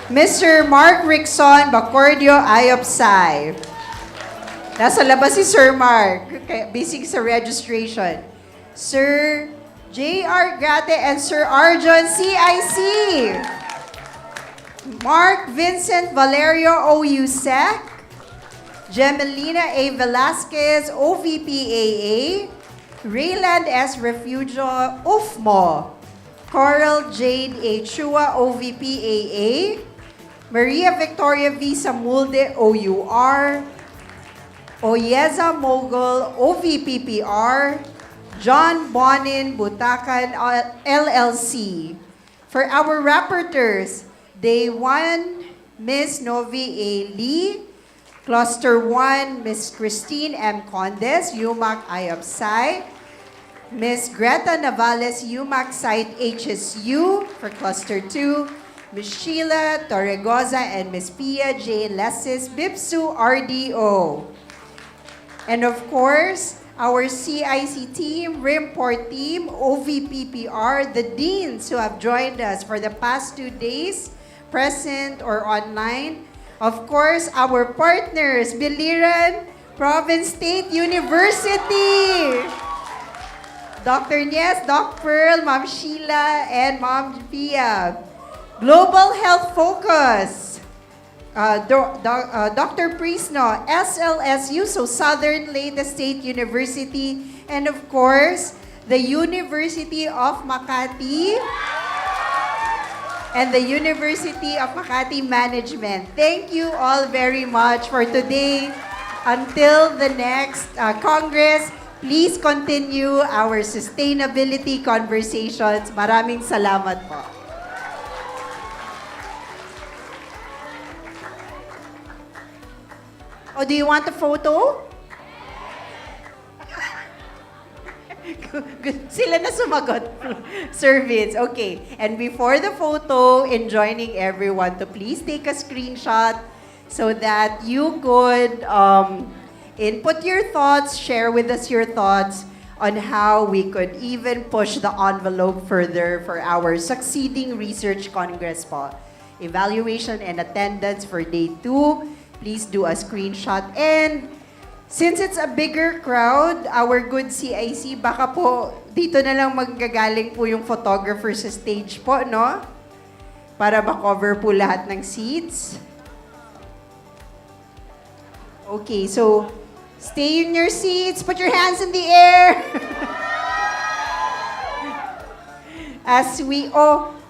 Mr. Mark Rickson Bacordio, IOPSI. Nasa labas si Sir Mark, busy sa registration. Sir J.R. Gate and Sir Arjon, CIC. Mark Vincent Valerio, OUSEC. Gemelina A. Velasquez, OVPAA. Rayland S. Refugio, UFMO. Coral Jade A. Chua, OVPAA. Maria Victoria V. Samulde, OUR. Oyeza Mogul, OVPPR. John Bonin Butakan, LLC. For our rapporteurs, Day 1, Miss Novi A. Lee. Cluster 1, Miss Christine M. Condes, UMak IOPSI. Miss Greta Navales, UMak Site HSU. For Cluster 2, Miss Sheila Torregoza and Miss Pia J. Lesis, BIPSU RDO. And of course, our CIC team, Rimport team, OVPPR, the deans who have joined us for the past 2 days, present or online. Of course, our partners, Biliran Province State University. Dr. Nies, Doc Pearl, Ma'am Sheila, and Ma'am Pia. Global Health Focus. Dr. Prisno, SLSU, so Southern Leyte State University. And of course, the University of Makati and the University of Makati Management. Thank you all very much for today. Until the next Congress, please continue our sustainability conversations. Maraming salamat po. Oh, do you want a photo? Sila na sumagot. Service. Okay. And before the photo, enjoining everyone to please take a screenshot so that you could input your thoughts, share with us your thoughts on how we could even push the envelope further for our succeeding research congress po. Evaluation and attendance for day 2. Please do a screenshot. And since it's a bigger crowd, our good CIC, baka po dito na lang magagaling po yung photographer sa stage po, no? Para ma-cover po lahat ng seats. Okay, so stay in your seats. Put your hands in the air. As we,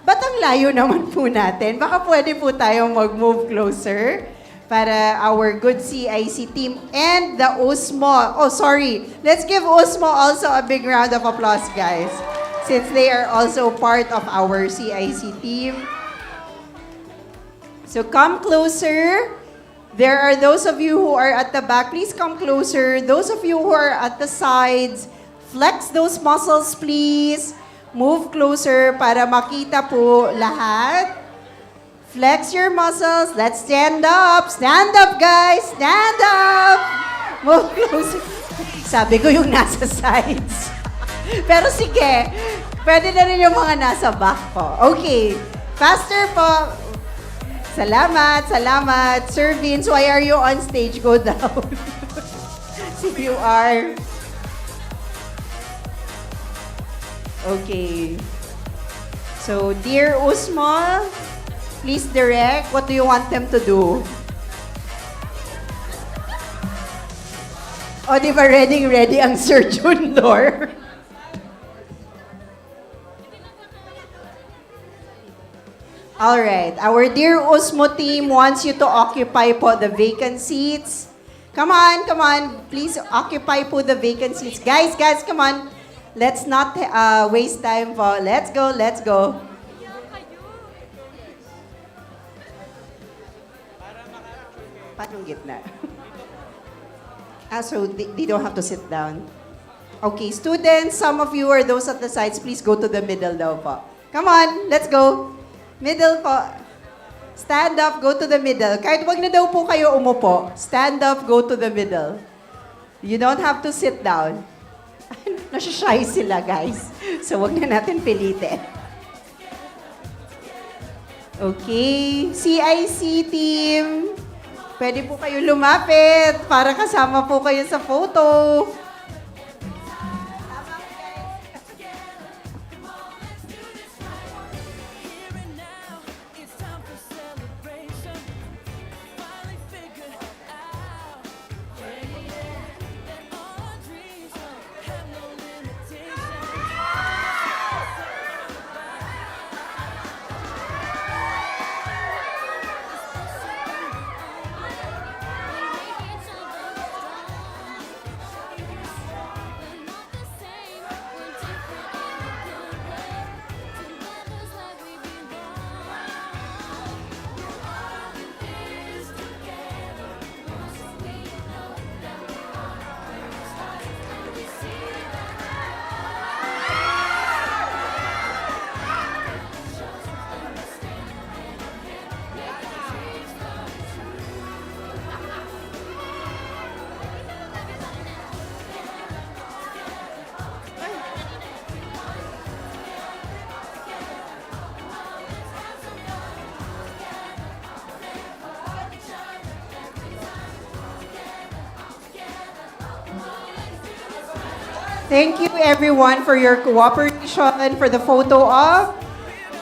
ba't ang layo naman po natin? Baka pwede po tayong mag-move closer para our good CIC team and the OSMO. Oh, sorry. Let's give OSMO also a big round of applause, guys, since they are also part of our CIC team. So come closer. There are those of you who are at the back, please come closer. Those of you who are at the sides, flex those muscles, please. Move closer para makita po lahat. Flex your muscles. Let's stand up. Stand up, guys. Stand up. Move closer. Sabi ko yung nasa sides. Pero sige, pwede na rin yung mga nasa back po. Okay. Faster po. Salamat, salamat. Sir Vince, why are you on stage? Go down. If you are. Okay. So, dear Usma, please direct. What do you want them to do? O, di ba ready ang Sir Jundor? Alright, our dear Usmo team wants you to occupy po the vacant seats. Come on, please occupy po the vacant seats. Guys, come on. Let's not waste time po. Let's go. Paano gitna? So they don't have to sit down. Okay, students, some of you are those at the sides, please go to the middle daw po. Come on, let's go. Middle po. Stand up, go to the middle. Kahit wag na daw po kayo umupo. Stand up, go to the middle. You don't have to sit down. Nasashy sila, guys. So, wag na natin pilitin. Okay. CIC team. Pwede po kayo lumapit para kasama po kayo sa photo. Thank you everyone for your cooperation for the photo op.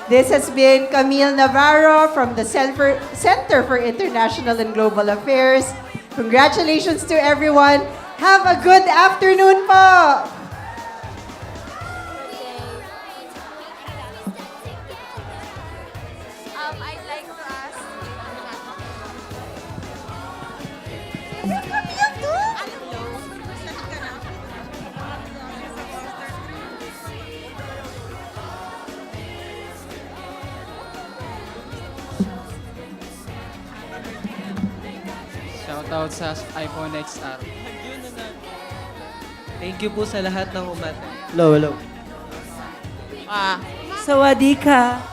This has been Camille Navarro from the Center for International and Global Affairs. Congratulations to everyone. Have a good afternoon po! I'd like to ask... Shoutout sa iPhone XR. Thank you po sa lahat ng umat. Hello, hello. Sawadee ka.